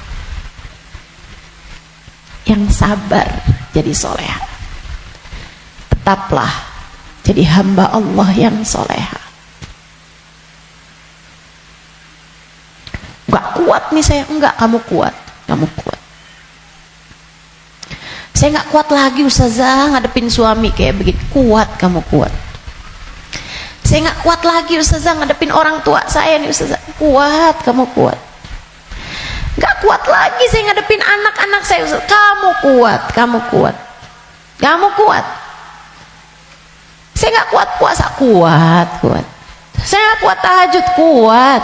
yang sabar jadi solehah. Tetaplah jadi hamba Allah yang solehah. Gak kuat nih saya, enggak, kamu kuat, kamu kuat. Saya gak kuat lagi Ustazah ngadepin suami kayak begitu. Kuat, kamu kuat. Saya gak kuat lagi Ustazah ngadepin orang tua saya nih Ustazah. Kuat, kamu kuat. Gak kuat lagi saya ngadepin anak-anak saya Ustazah. Kamu kuat, kamu kuat, kamu kuat. Saya gak kuat puasa, kuat, kuat. Saya gak kuat tahajud, kuat,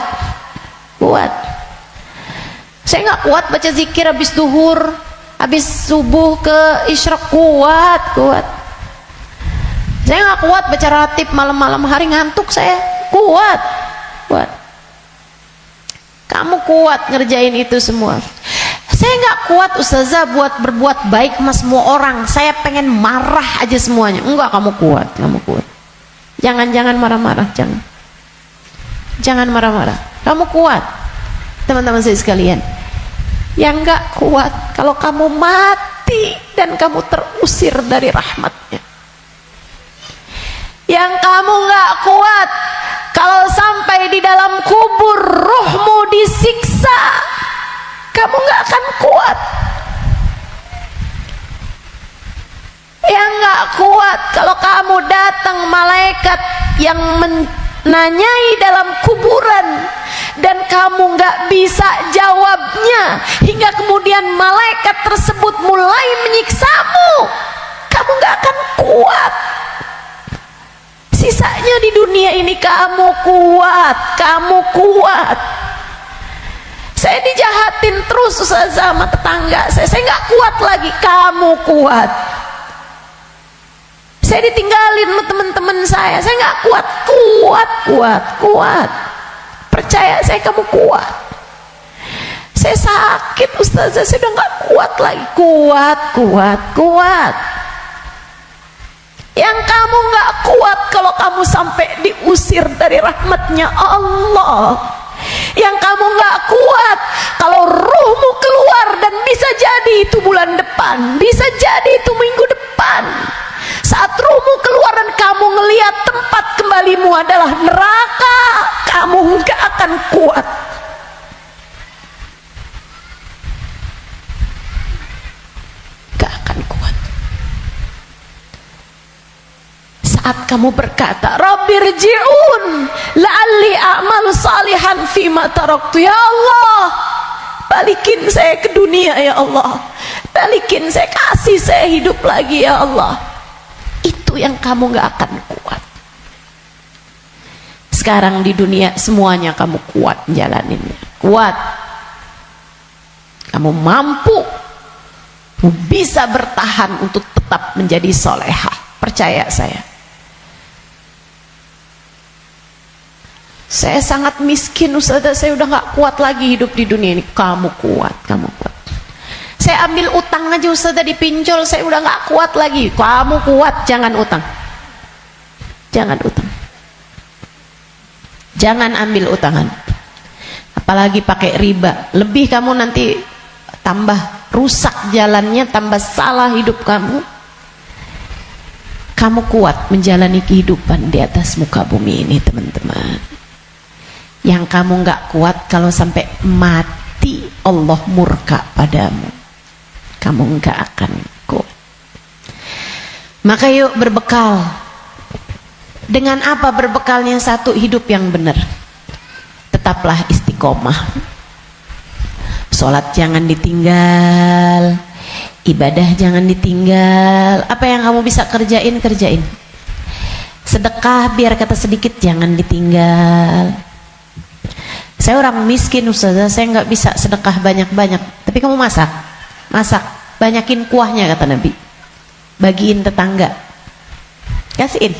kuat. Saya gak kuat baca zikir habis duhur, habis subuh ke isyraq, kuat, kuat. Saya gak kuat baca ratib malam-malam hari, ngantuk saya, kuat, kuat. Kamu kuat ngerjain itu semua. Saya gak kuat Ustazah buat berbuat baik sama semua orang. Saya pengen marah aja semuanya. Enggak, kamu kuat, kamu kuat. Jangan marah-marah, jangan. Jangan marah-marah. Kamu kuat. Teman-teman saya sekalian, yang gak kuat kalau kamu mati dan kamu terusir dari rahmatnya. Yang kamu gak kuat kalau sampai di dalam kubur ruhmu disiksa, kamu gak akan kuat. Yang gak kuat kalau kamu datang malaikat yang menanyai dalam kuburan dan kamu gak bisa jawabnya, hingga kemudian malaikat tersebut mulai menyiksamu, kamu gak akan kuat. Sisanya di dunia ini kamu kuat, kamu kuat. Saya dijahatin terus sama tetangga saya nggak kuat lagi, kamu kuat. Saya ditinggalin sama teman-teman saya nggak kuat, kuat, kuat, kuat. Percaya saya, kamu kuat. Saya sakit Ustazah, saya udah nggak kuat lagi, kuat, kuat, kuat. Yang kamu nggak kuat kalau kamu sampai diusir dari rahmatnya Allah. Yang kamu nggak kuat kalau ruhmu keluar, dan bisa jadi itu bulan depan, bisa jadi itu minggu depan. Saat ruhmu keluar dan kamu ngelihat tempat kembalimu adalah neraka, kamu nggak akan kuat. saat kamu berkata, Rabbirji'un la'alli a'malu salihan fima taraktu. Ya Allah, balikin saya ke dunia ya Allah, balikin saya, kasih saya hidup lagi ya Allah. Itu yang kamu gak akan kuat. Sekarang di dunia semuanya kamu kuat jalaninnya, kuat, kamu mampu, bisa bertahan untuk tetap menjadi solehah. Percaya saya sangat miskin Ustazah, saya udah gak kuat lagi hidup di dunia ini. Kamu kuat, kamu kuat. Saya ambil utang aja Ustazah, dipinjol, saya udah gak kuat lagi. Kamu kuat, jangan utang, jangan utang, jangan ambil utangan, apalagi pakai riba. Lebih kamu nanti tambah rusak jalannya, tambah salah hidup kamu. Kamu kuat menjalani kehidupan di atas muka bumi ini teman-teman. Yang kamu gak kuat kalau sampai mati Allah murka padamu, kamu gak akan kuat. Maka yuk berbekal. Dengan apa berbekalnya? Satu, hidup yang benar. Tetaplah istiqomah. Sholat jangan ditinggal, ibadah jangan ditinggal. Apa yang kamu bisa kerjain, kerjain. Sedekah biar kata sedikit jangan ditinggal. Saya orang miskin Ustazah, saya nggak bisa sedekah banyak-banyak. Tapi kamu masak, banyakin kuahnya kata Nabi. Bagiin tetangga, kasihin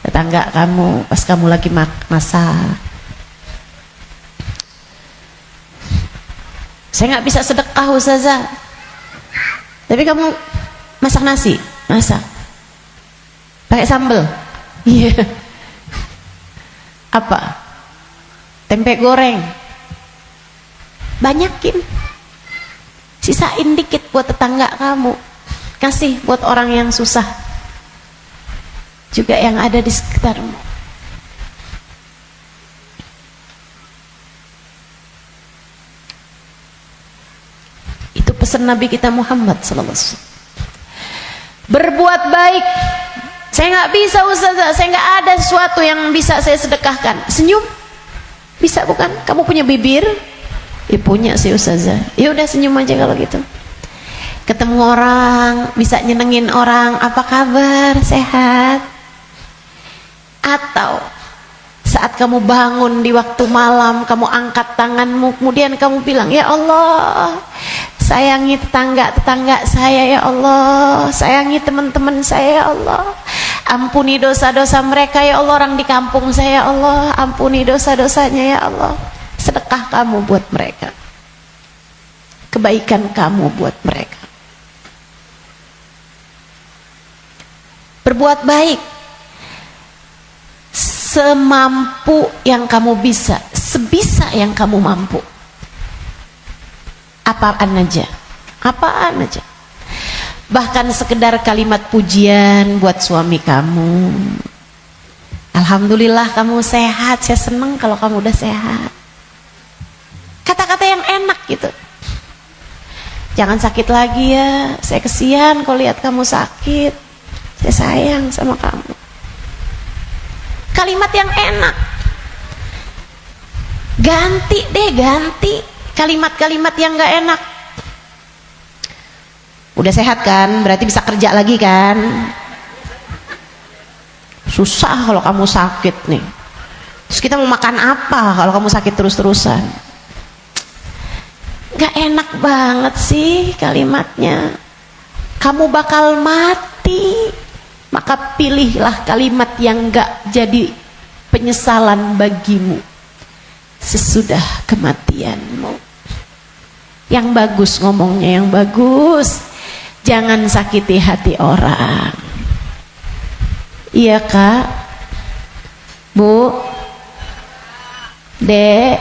tetangga kamu pas kamu lagi masak. Saya nggak bisa sedekah Ustazah, tapi kamu masak nasi, masak pakai sambal, iya. Apa? Tempe goreng, banyakin, sisain dikit buat tetangga kamu, kasih buat orang yang susah juga yang ada di sekitarmu. Itu pesan Nabi kita Muhammad SAW. Berbuat baik. Saya nggak bisa Ustazah, saya nggak ada sesuatu yang bisa saya sedekahkan. Senyum bisa bukan? Kamu punya bibir? Ya punya sih Ustazah. Ya udah senyum aja kalau gitu. Ketemu orang, bisa nyenengin orang, apa kabar? Sehat? Atau saat kamu bangun di waktu malam, kamu angkat tanganmu, kemudian kamu bilang, ya Allah, sayangi tetangga-tetangga saya ya Allah, sayangi teman-teman saya ya Allah, ampuni dosa-dosa mereka ya Allah, orang di kampung saya ya Allah, ampuni dosa-dosanya ya Allah. Sedekah kamu buat mereka, kebaikan kamu buat mereka. Berbuat baik semampu yang kamu bisa, sebisa yang kamu mampu. Apaan aja, apaan aja. Bahkan sekedar kalimat pujian buat suami kamu. Alhamdulillah kamu sehat, saya senang kalau kamu udah sehat. Kata-kata yang enak gitu. Jangan sakit lagi ya, saya kesian kalau lihat kamu sakit, saya sayang sama kamu. Kalimat yang enak. Ganti deh, ganti kalimat-kalimat yang gak enak. Udah sehat kan, berarti bisa kerja lagi kan. Susah kalau kamu sakit nih. Terus kita mau makan apa kalau kamu sakit terus-terusan? Gak enak banget sih kalimatnya. Kamu bakal mati, maka pilihlah kalimat yang gak jadi penyesalan bagimu sesudah kematianmu. Yang bagus ngomongnya, yang bagus. Jangan sakiti hati orang. Iya Kak, Bu, Dek.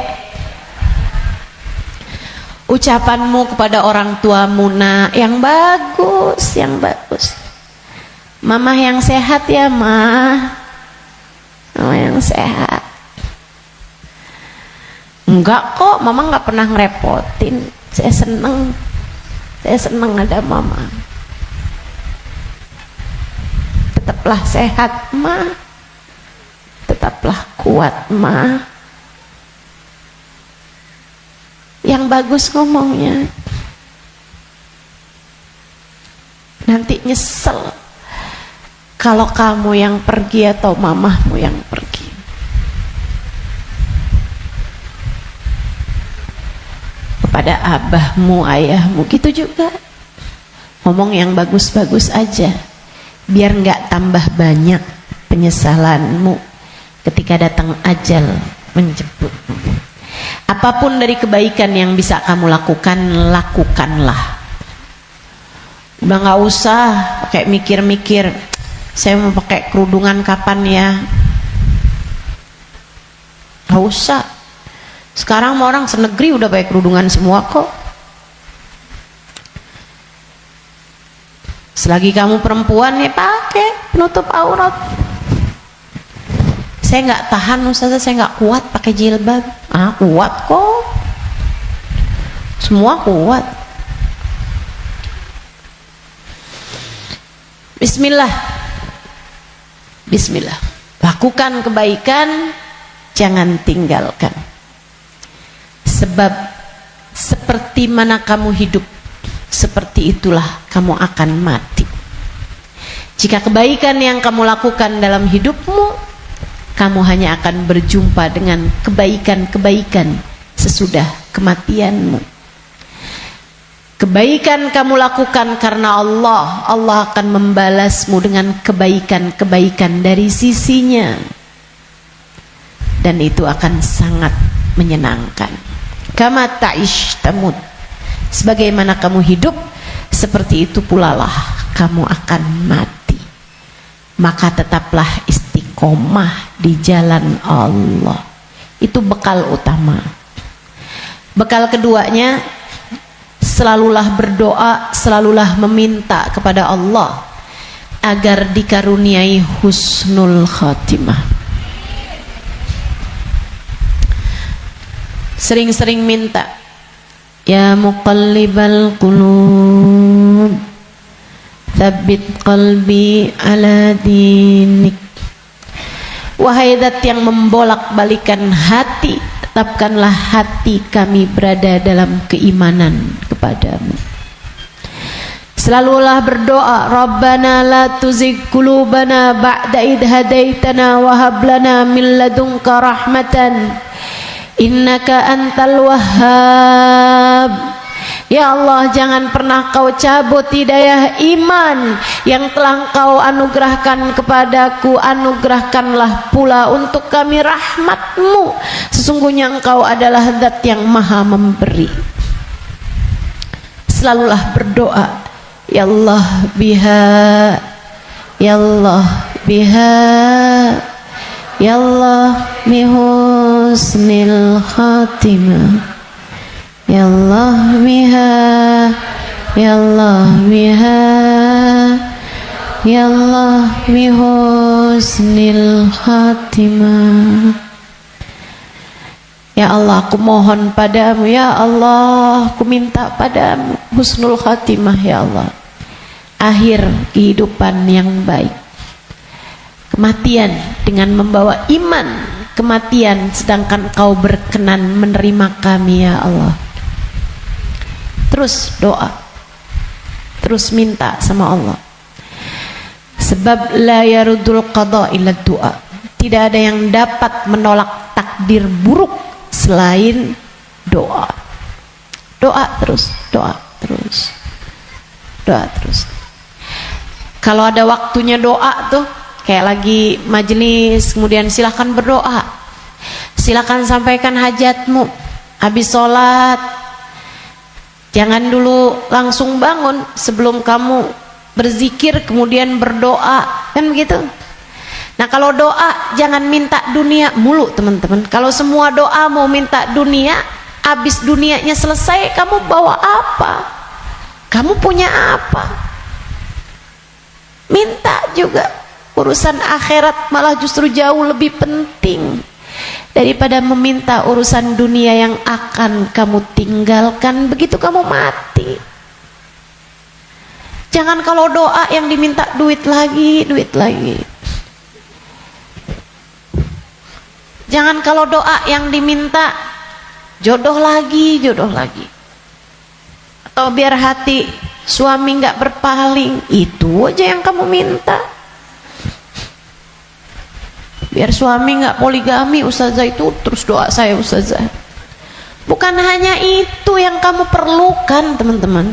Ucapanmu kepada orang tuamu nak, yang bagus, yang bagus. Mama yang sehat ya Ma, Mama yang sehat. Enggak kok, Mama nggak pernah ngerepotin. Saya seneng ada Mama. tetaplah sehat ma, tetaplah kuat ma. Yang bagus ngomongnya, nanti nyesel kalau kamu yang pergi atau mamahmu yang pergi. Kepada abahmu, ayahmu gitu juga. Ngomong yang bagus-bagus aja, biar nggak tambah banyak penyesalanmu ketika datang ajal menjemputmu. Apapun dari kebaikan yang bisa kamu lakukan, lakukanlah. Udah nggak usah pakai mikir-mikir, saya mau pakai kerudungan kapan ya. Nggak usah. Sekarang orang senegeri udah pakai kerudungan semua kok. Selagi kamu perempuan ya pakai penutup aurat. Saya nggak tahan Ustazah, saya nggak kuat pakai jilbab. Ah, kuat kok. Semua kuat. Bismillah. Bismillah. Lakukan kebaikan, jangan tinggalkan. Sebab seperti mana kamu hidup, seperti itulah kamu akan mati. Jika kebaikan yang kamu lakukan dalam hidupmu, kamu hanya akan berjumpa dengan kebaikan-kebaikan sesudah kematianmu. Kebaikan kamu lakukan karena Allah, Allah akan membalasmu dengan kebaikan-kebaikan dari sisinya. Dan itu akan sangat menyenangkan. Kama ta'ish tamut. Sebagaimana kamu hidup, seperti itu pula lah kamu akan mati. Maka tetaplah istiqomah di jalan Allah. Itu bekal utama. Bekal keduanya, selalulah berdoa, selalulah meminta kepada Allah agar dikaruniai husnul khatimah. Sering-sering minta, ya muqallibal qulub, tsabbit qalbi ala dinik. Wahai zat yang membolak-balikan hati, tetapkanlah hati kami berada dalam keimanan kepadamu. Selalulah berdoa, Rabbana la tuzigh qulubana ba'da idh hadaitana wa hab lana min ladunka rahmatan innaka antal wahhab. Ya Allah, jangan pernah kau cabut hidayah iman yang telah kau anugerahkan kepadaku. Anugerahkanlah pula untuk kami rahmatmu. Sesungguhnya engkau adalah zat yang maha memberi. Selalulah berdoa, ya Allah biha, ya Allah biha, ya Allah bihusnil khatimah, ya Allah biha, ya Allah biha, ya Allah bihusnil khatimah. Ya Allah, aku mohon padamu, ya Allah, aku minta padamu husnul khatimah, ya Allah, akhir kehidupan yang baik, kematian dengan membawa iman, kematian sedangkan kau berkenan menerima kami, ya Allah. Terus doa, terus minta sama Allah. Sebab la yarudul qada illa doa. Tidak ada yang dapat menolak takdir buruk selain doa. Doa terus, doa terus, doa terus. Kalau ada waktunya doa tuh, kayak lagi majelis, kemudian silahkan berdoa, silahkan sampaikan hajatmu. Habis sholat, jangan dulu langsung bangun, sebelum kamu berzikir kemudian berdoa, kan begitu. Nah kalau doa jangan minta dunia mulu teman-teman. Kalau semua doa mau minta dunia, habis dunianya selesai kamu bawa apa? Kamu punya apa? Minta juga. Urusan akhirat malah justru jauh lebih penting daripada meminta urusan dunia yang akan kamu tinggalkan begitu kamu mati. Jangan kalau doa yang diminta duit lagi, duit lagi. Jangan kalau doa yang diminta jodoh lagi, jodoh lagi. Atau biar hati suami nggak berpaling, itu aja yang kamu minta. Biar suami nggak poligami, ustazah, itu terus doa saya, ustazah. Bukan hanya itu yang kamu perlukan, teman-teman.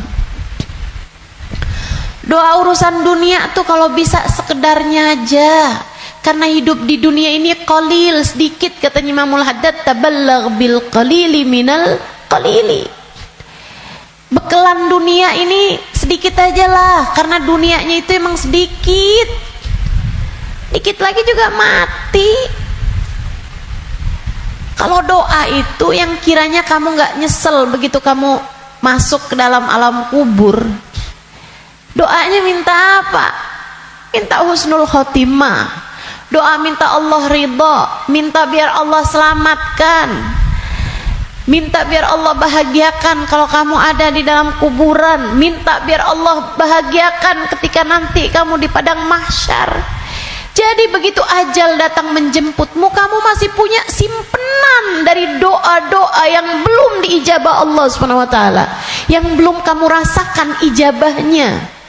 Doa urusan dunia tuh kalau bisa sekedarnya aja. Karena hidup di dunia ini qalil, sedikit, katanya Imamul Haddad, tabalagh bil qalili minal qalili. Bekelan dunia ini sedikit aja lah, karena dunianya itu emang sedikit. Dikit lagi juga mati. Kalau doa itu yang kiranya kamu gak nyesel begitu kamu masuk ke dalam alam kubur. Doanya minta apa? Minta husnul khotimah. Doa minta Allah ridha, minta biar Allah selamatkan, minta biar Allah bahagiakan kalau kamu ada di dalam kuburan, minta biar Allah bahagiakan ketika nanti kamu di padang mahsyar. Jadi begitu ajal datang menjemputmu, kamu masih punya simpenan dari doa-doa yang belum diijabah Allah SWT, yang belum kamu rasakan ijabahnya.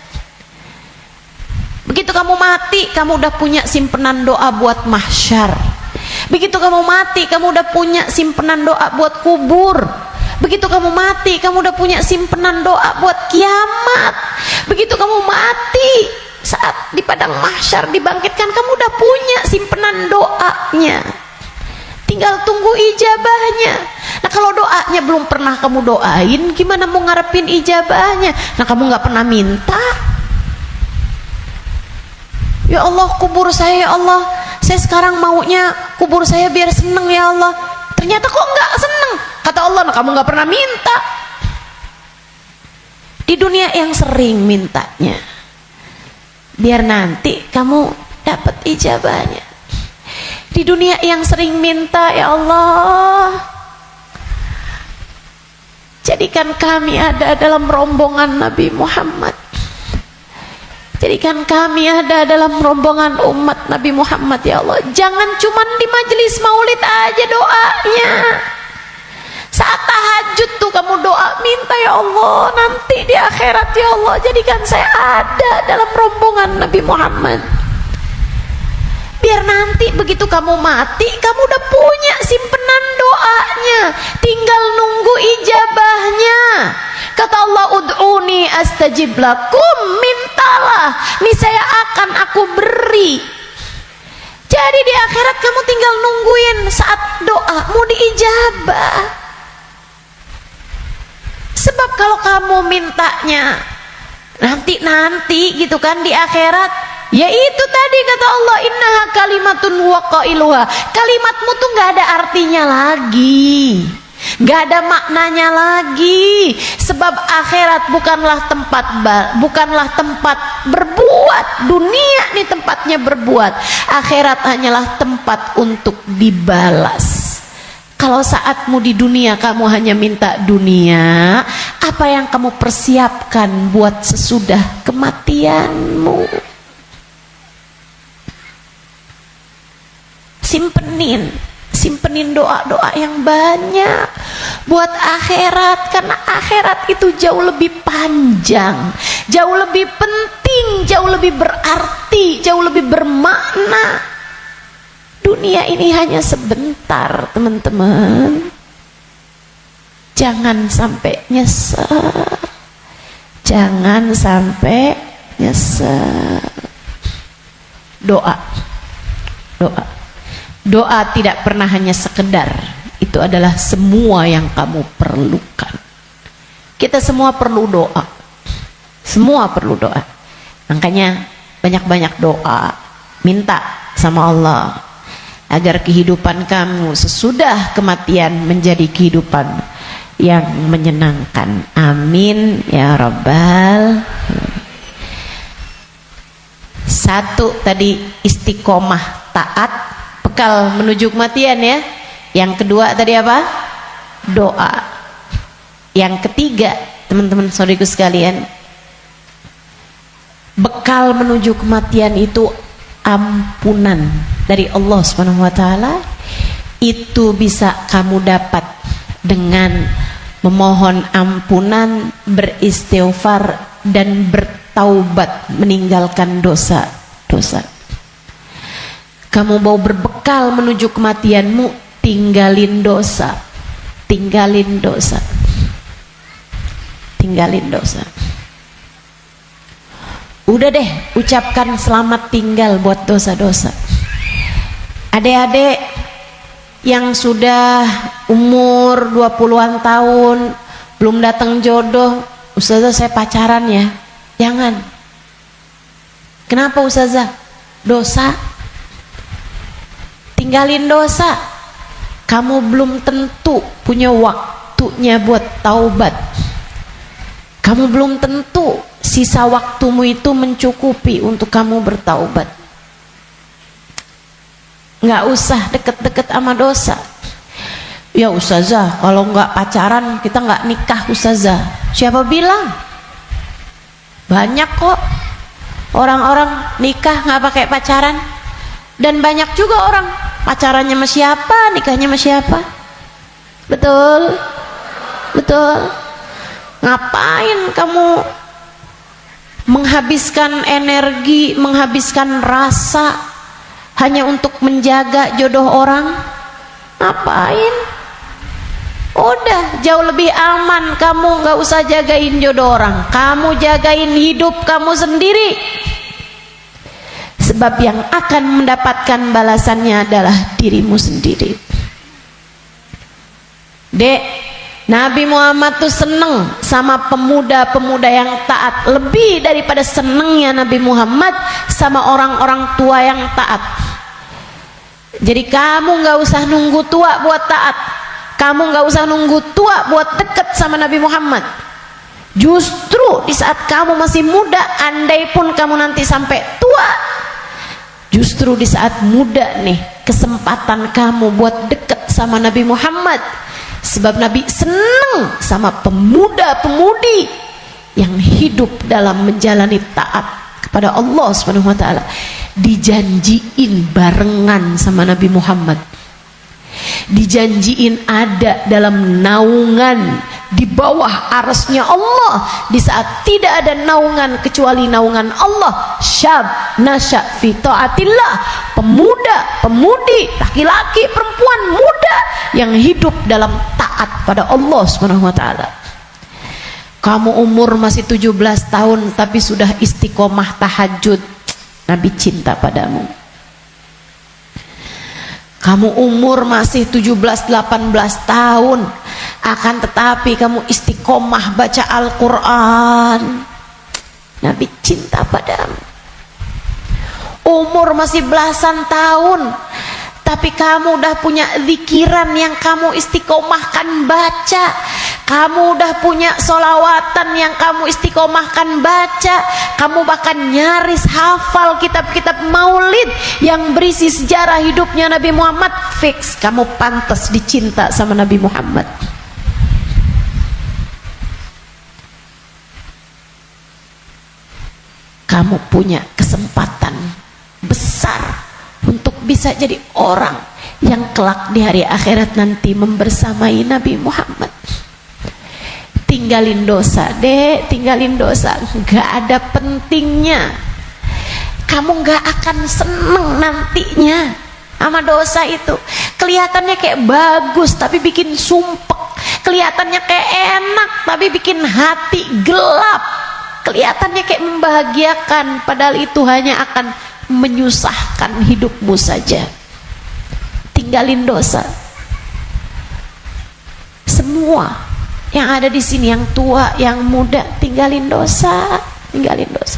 Begitu kamu mati, kamu udah punya simpenan doa buat mahsyar. Begitu kamu mati, kamu udah punya simpenan doa buat kubur. Begitu kamu mati, kamu udah punya simpenan doa buat kiamat. Begitu kamu mati, saat di padang mahsyar dibangkitkan, kamu udah punya simpenan doanya, tinggal tunggu ijabahnya. Nah kalau doanya belum pernah kamu doain, gimana mau ngarepin ijabahnya? Nah kamu nggak pernah minta, ya Allah kubur saya, ya Allah saya sekarang maunya kubur saya biar seneng, ya Allah. Ternyata kok nggak seneng, kata Allah. Nah kamu nggak pernah minta. Di dunia yang sering mintanya, biar nanti kamu dapat ijabahnya. Di dunia yang sering minta, ya Allah jadikan kami ada dalam rombongan Nabi Muhammad, jadikan kami ada dalam rombongan umat Nabi Muhammad, ya Allah. Jangan cuman di majelis maulid aja doanya. Saat tahajud tuh kamu doa, minta, ya Allah nanti di akhirat, ya Allah jadikan saya ada dalam rombongan Nabi Muhammad. Biar nanti begitu kamu mati, kamu udah punya simpenan doanya, tinggal nunggu ijabahnya. Kata Allah, ud'uni astajib lakum, mintalah niscaya akan aku beri. Jadi di akhirat kamu tinggal nungguin saat doamu diijabah. Sebab kalau kamu mintanya nanti gitu kan di akhirat, ya itu tadi kata Allah, innaha kalimatun huwa qailuha. Kalimatmu tuh nggak ada artinya lagi, nggak ada maknanya lagi. Sebab akhirat bukanlah tempat berbuat. Dunia nih tempatnya berbuat. Akhirat hanyalah tempat untuk dibalas. Kalau saatmu di dunia kamu hanya minta dunia, apa yang kamu persiapkan buat sesudah kematianmu? Simpenin doa-doa yang banyak buat akhirat, karena akhirat itu jauh lebih panjang, jauh lebih penting, jauh lebih berarti, jauh lebih bermakna. Dunia ini hanya sebentar, teman-teman. Jangan sampai nyesel. Jangan sampai nyesel. Doa. Doa tidak pernah hanya sekedar. Itu adalah semua yang kamu perlukan. Kita semua perlu doa. Semua perlu doa. Makanya banyak-banyak doa. Minta sama Allah agar kehidupan kamu sesudah kematian menjadi kehidupan yang menyenangkan. Amin ya rabbal. Satu tadi istiqomah taat, bekal menuju kematian ya. Yang kedua tadi apa? Doa. Yang ketiga, teman-teman saudariku sekalian, bekal menuju kematian itu ampunan dari Allah Subhanahu wa taala. Itu bisa kamu dapat dengan memohon ampunan, beristighfar dan bertaubat, meninggalkan dosa-dosa. Kamu mau berbekal menuju kematianmu, tinggalin dosa. Tinggalin dosa. Tinggalin dosa. Udah deh, ucapkan selamat tinggal buat dosa-dosa. Adik-adik yang sudah umur 20-an tahun belum datang jodoh, ustazah saya pacaran ya. Jangan. Kenapa ustazah? Dosa. Tinggalin dosa. Kamu belum tentu punya waktunya buat taubat. Kamu belum tentu sisa waktumu itu mencukupi untuk kamu bertaubat. Nggak usah deket-deket sama dosa. Ya ustazah, kalau nggak pacaran kita nggak nikah ustazah. Siapa bilang? Banyak kok orang-orang nikah nggak pakai pacaran. Dan banyak juga orang pacarannya sama siapa, nikahnya sama siapa. Betul? Betul? Ngapain kamu menghabiskan energi, menghabiskan rasa hanya untuk menjaga jodoh orang? Ngapain? Udah jauh lebih aman, kamu gak usah jagain jodoh orang, kamu jagain hidup kamu sendiri. Sebab yang akan mendapatkan balasannya adalah dirimu sendiri. Dek, Nabi Muhammad tuh seneng sama pemuda-pemuda yang taat lebih daripada senengnya Nabi Muhammad sama orang-orang tua yang taat. Jadi kamu gak usah nunggu tua buat taat. Kamu gak usah nunggu tua buat deket sama Nabi Muhammad. Justru di saat kamu masih muda, andai pun kamu nanti sampai tua, justru di saat muda nih kesempatan kamu buat deket sama Nabi Muhammad. Sebab Nabi senang sama pemuda-pemudi yang hidup dalam menjalani taat kepada Allah Subhanahu wa taala. Dijanjiin barengan sama Nabi Muhammad. Dijanjiin ada dalam naungan di bawah arasnya Allah di saat tidak ada naungan kecuali naungan Allah. Syab nasya fi taatillah, pemuda, pemudi, laki-laki, perempuan, muda yang hidup dalam taat pada Allah Subhanahu wa taala. Kamu umur masih 17 tahun tapi sudah istiqomah tahajud, Nabi cinta padamu. Kamu umur masih 17-18 tahun, akan tetapi kamu istiqomah baca Al-Quran, Nabi cinta padamu. Umur masih belasan tahun, tapi kamu udah punya zikiran yang kamu istiqomahkan baca. Kamu udah punya solawatan yang kamu istiqomahkan baca. Kamu bahkan nyaris hafal kitab-kitab maulid yang berisi sejarah hidupnya Nabi Muhammad. Fix kamu pantas dicinta sama Nabi Muhammad. Kamu punya kesempatan besar untuk bisa jadi orang yang kelak di hari akhirat nanti membersamai Nabi Muhammad. Tinggalin dosa, dek, tinggalin dosa. Gak ada pentingnya. Kamu gak akan seneng nantinya sama dosa itu. Kelihatannya kayak bagus tapi bikin sumpek. Kelihatannya kayak enak tapi bikin hati gelap. Kelihatannya kayak membahagiakan, padahal itu hanya akan menyusahkan hidupmu saja. Tinggalin dosa. Semua yang ada di sini, yang tua, yang muda, tinggalin dosa, tinggalin dosa.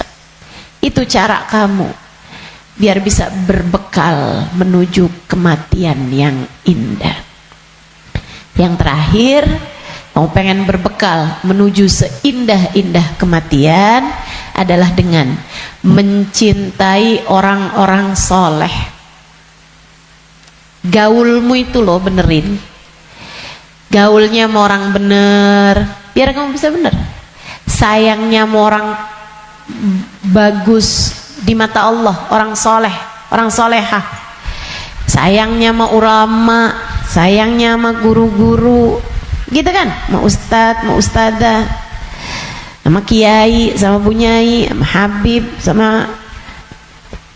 Itu cara kamu biar bisa berbekal menuju kematian yang indah. Yang terakhir, kamu pengen berbekal menuju seindah-indah kematian adalah dengan mencintai orang-orang soleh. Gaulmu itu loh benerin. Gaulnya sama orang bener biar kamu bisa bener. Sayangnya sama orang bagus di mata Allah, orang soleh, orang solehah. Sayangnya sama ulama, sayangnya sama guru-guru, gitu kan? Sama ustadz, sama ustadzah, sama kiai, sama bunyai, sama habib, sama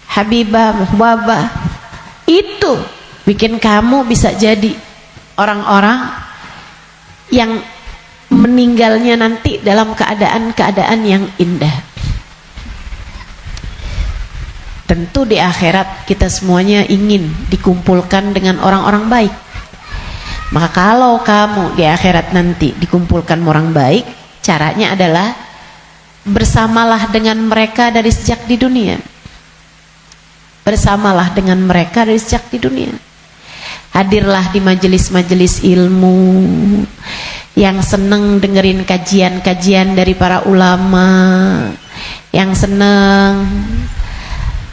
habibah, muhbabah. Itu bikin kamu bisa jadi orang-orang yang meninggalnya nanti dalam keadaan-keadaan yang indah. Tentu di akhirat kita semuanya ingin dikumpulkan dengan orang-orang baik. Maka kalau kamu di akhirat nanti dikumpulkan orang baik, caranya adalah bersamalah dengan mereka dari sejak di dunia. Bersamalah dengan mereka dari sejak di dunia. Hadirlah di majelis-majelis ilmu, yang seneng dengerin kajian-kajian dari para ulama, yang seneng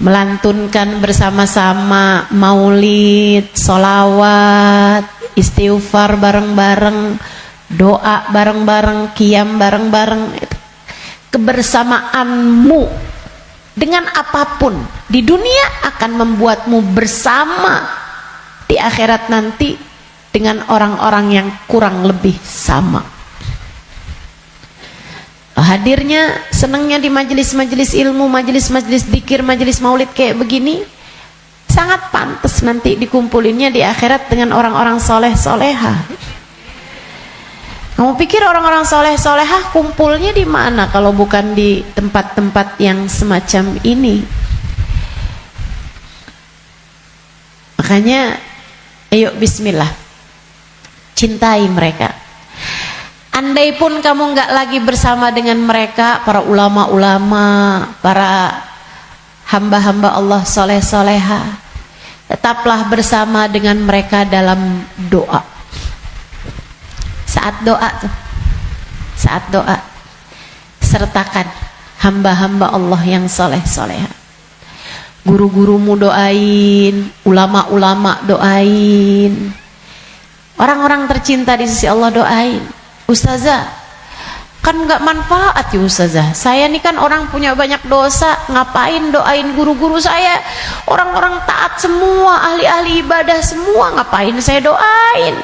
melantunkan bersama-sama maulid, solawat, istighfar bareng-bareng, doa bareng-bareng, qiyam bareng-bareng. Kebersamaanmu dengan apapun di dunia akan membuatmu bersama di akhirat nanti dengan orang-orang yang kurang lebih sama. Hadirnya, senangnya di majelis-majelis ilmu, majelis-majelis dzikir, majelis maulid kayak begini, sangat pantas nanti dikumpulinnya di akhirat dengan orang-orang soleh solehah. Kamu pikir orang-orang soleh solehah kumpulnya di mana kalau bukan di tempat-tempat yang semacam ini? Makanya, ayo bismillah, cintai mereka. Andai pun kamu nggak lagi bersama dengan mereka, para ulama-ulama, para hamba-hamba Allah soleh-soleha, tetaplah bersama dengan mereka dalam doa. Saat doa tuh, saat doa, sertakan hamba-hamba Allah yang soleh-soleha. Guru-gurumu doain, ulama-ulama doain, orang-orang tercinta di sisi Allah doain. Ustazah, kan nggak manfaat ya ustazah, saya nih kan orang punya banyak dosa, ngapain doain guru-guru saya, orang-orang taat semua, ahli-ahli ibadah semua, ngapain saya doain?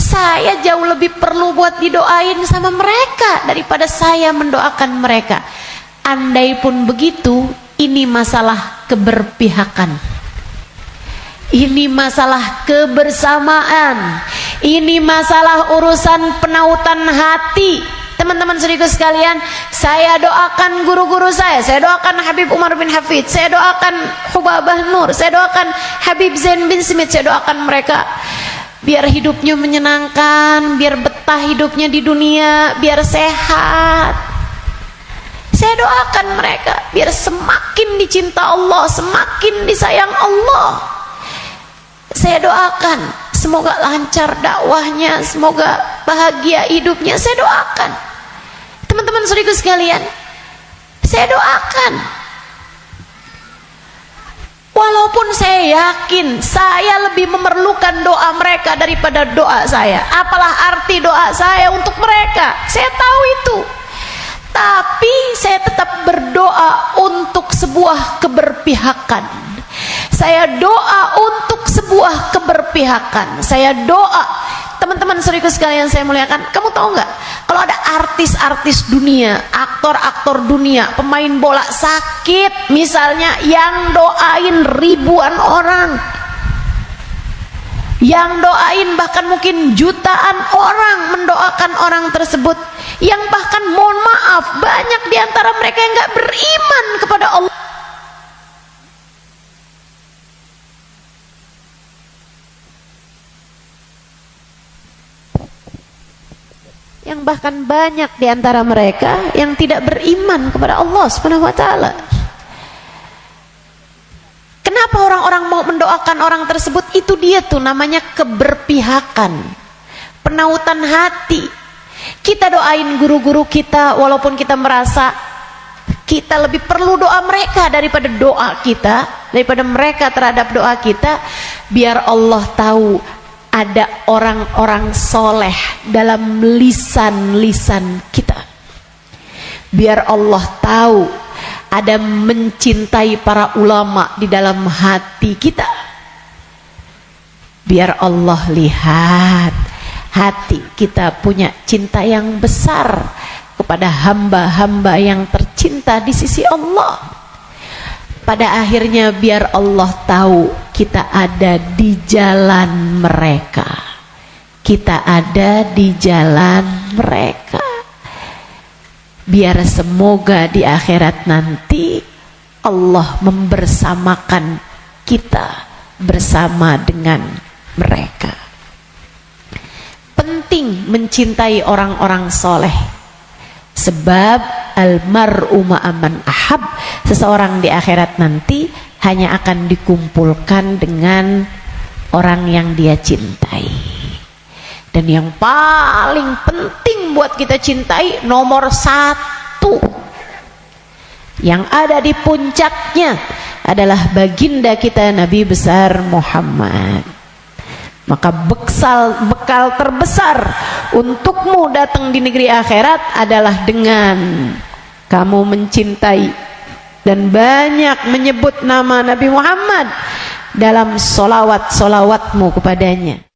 Saya jauh lebih perlu buat didoain sama mereka daripada saya mendoakan mereka. Andai pun begitu, ini masalah keberpihakan. Ini masalah kebersamaan. Ini masalah urusan penautan hati. Teman-teman saudaraku sekalian, saya doakan guru-guru saya doakan Habib Umar bin Hafid, saya doakan Hubabah Nur, saya doakan Habib Zain bin Smith, saya doakan mereka biar hidupnya menyenangkan, biar betah hidupnya di dunia, biar sehat. Saya doakan mereka biar semakin dicinta Allah, semakin disayang Allah. Saya doakan semoga lancar dakwahnya, semoga bahagia hidupnya. Saya doakan. Teman-teman saudaraku sekalian, saya doakan. Walaupun saya yakin saya lebih memerlukan doa mereka daripada doa saya. Apalah arti doa saya untuk mereka? Saya tahu itu. Tapi saya tetap berdoa untuk sebuah keberpihakan. Saya doa untuk sebuah keberpihakan. Saya doa, teman-teman saudaraku sekalian saya muliakan, kamu tahu nggak? Kalau ada artis-artis dunia, aktor-aktor dunia, pemain bola sakit misalnya, yang doain ribuan orang, yang doain bahkan mungkin jutaan orang mendoakan orang tersebut, yang bahkan mohon maaf banyak diantara mereka yang nggak beriman kepada Allah. Yang bahkan banyak di antara mereka yang tidak beriman kepada Allah Subhanahu wa taala. Kenapa orang-orang mau mendoakan orang tersebut? Itu dia tuh namanya keberpihakan, penautan hati. Kita doain guru-guru kita walaupun kita merasa kita lebih perlu doa mereka daripada doa kita, daripada mereka terhadap doa kita, biar Allah tahu ada orang-orang soleh dalam lisan-lisan kita. biar Allah tahu ada mencintai para ulama di dalam hati kita. Biar Allah lihat hati kita punya cinta yang besar kepada hamba-hamba yang tercinta di sisi Allah. Pada akhirnya biar Allah tahu kita ada di jalan mereka. Kita ada di jalan mereka. Biar semoga di akhirat nanti Allah membersamakan kita bersama dengan mereka. Penting mencintai orang-orang soleh, sebab almar'u ma'aman ahab, seseorang di akhirat nanti hanya akan dikumpulkan dengan orang yang dia cintai. Dan yang paling penting buat kita cintai, nomor 1 yang ada di puncaknya adalah baginda kita Nabi besar Muhammad. Maka bekal terbesar untukmu datang di negeri akhirat adalah dengan kamu mencintai dan banyak menyebut nama Nabi Muhammad dalam solawat-solawatmu kepadanya.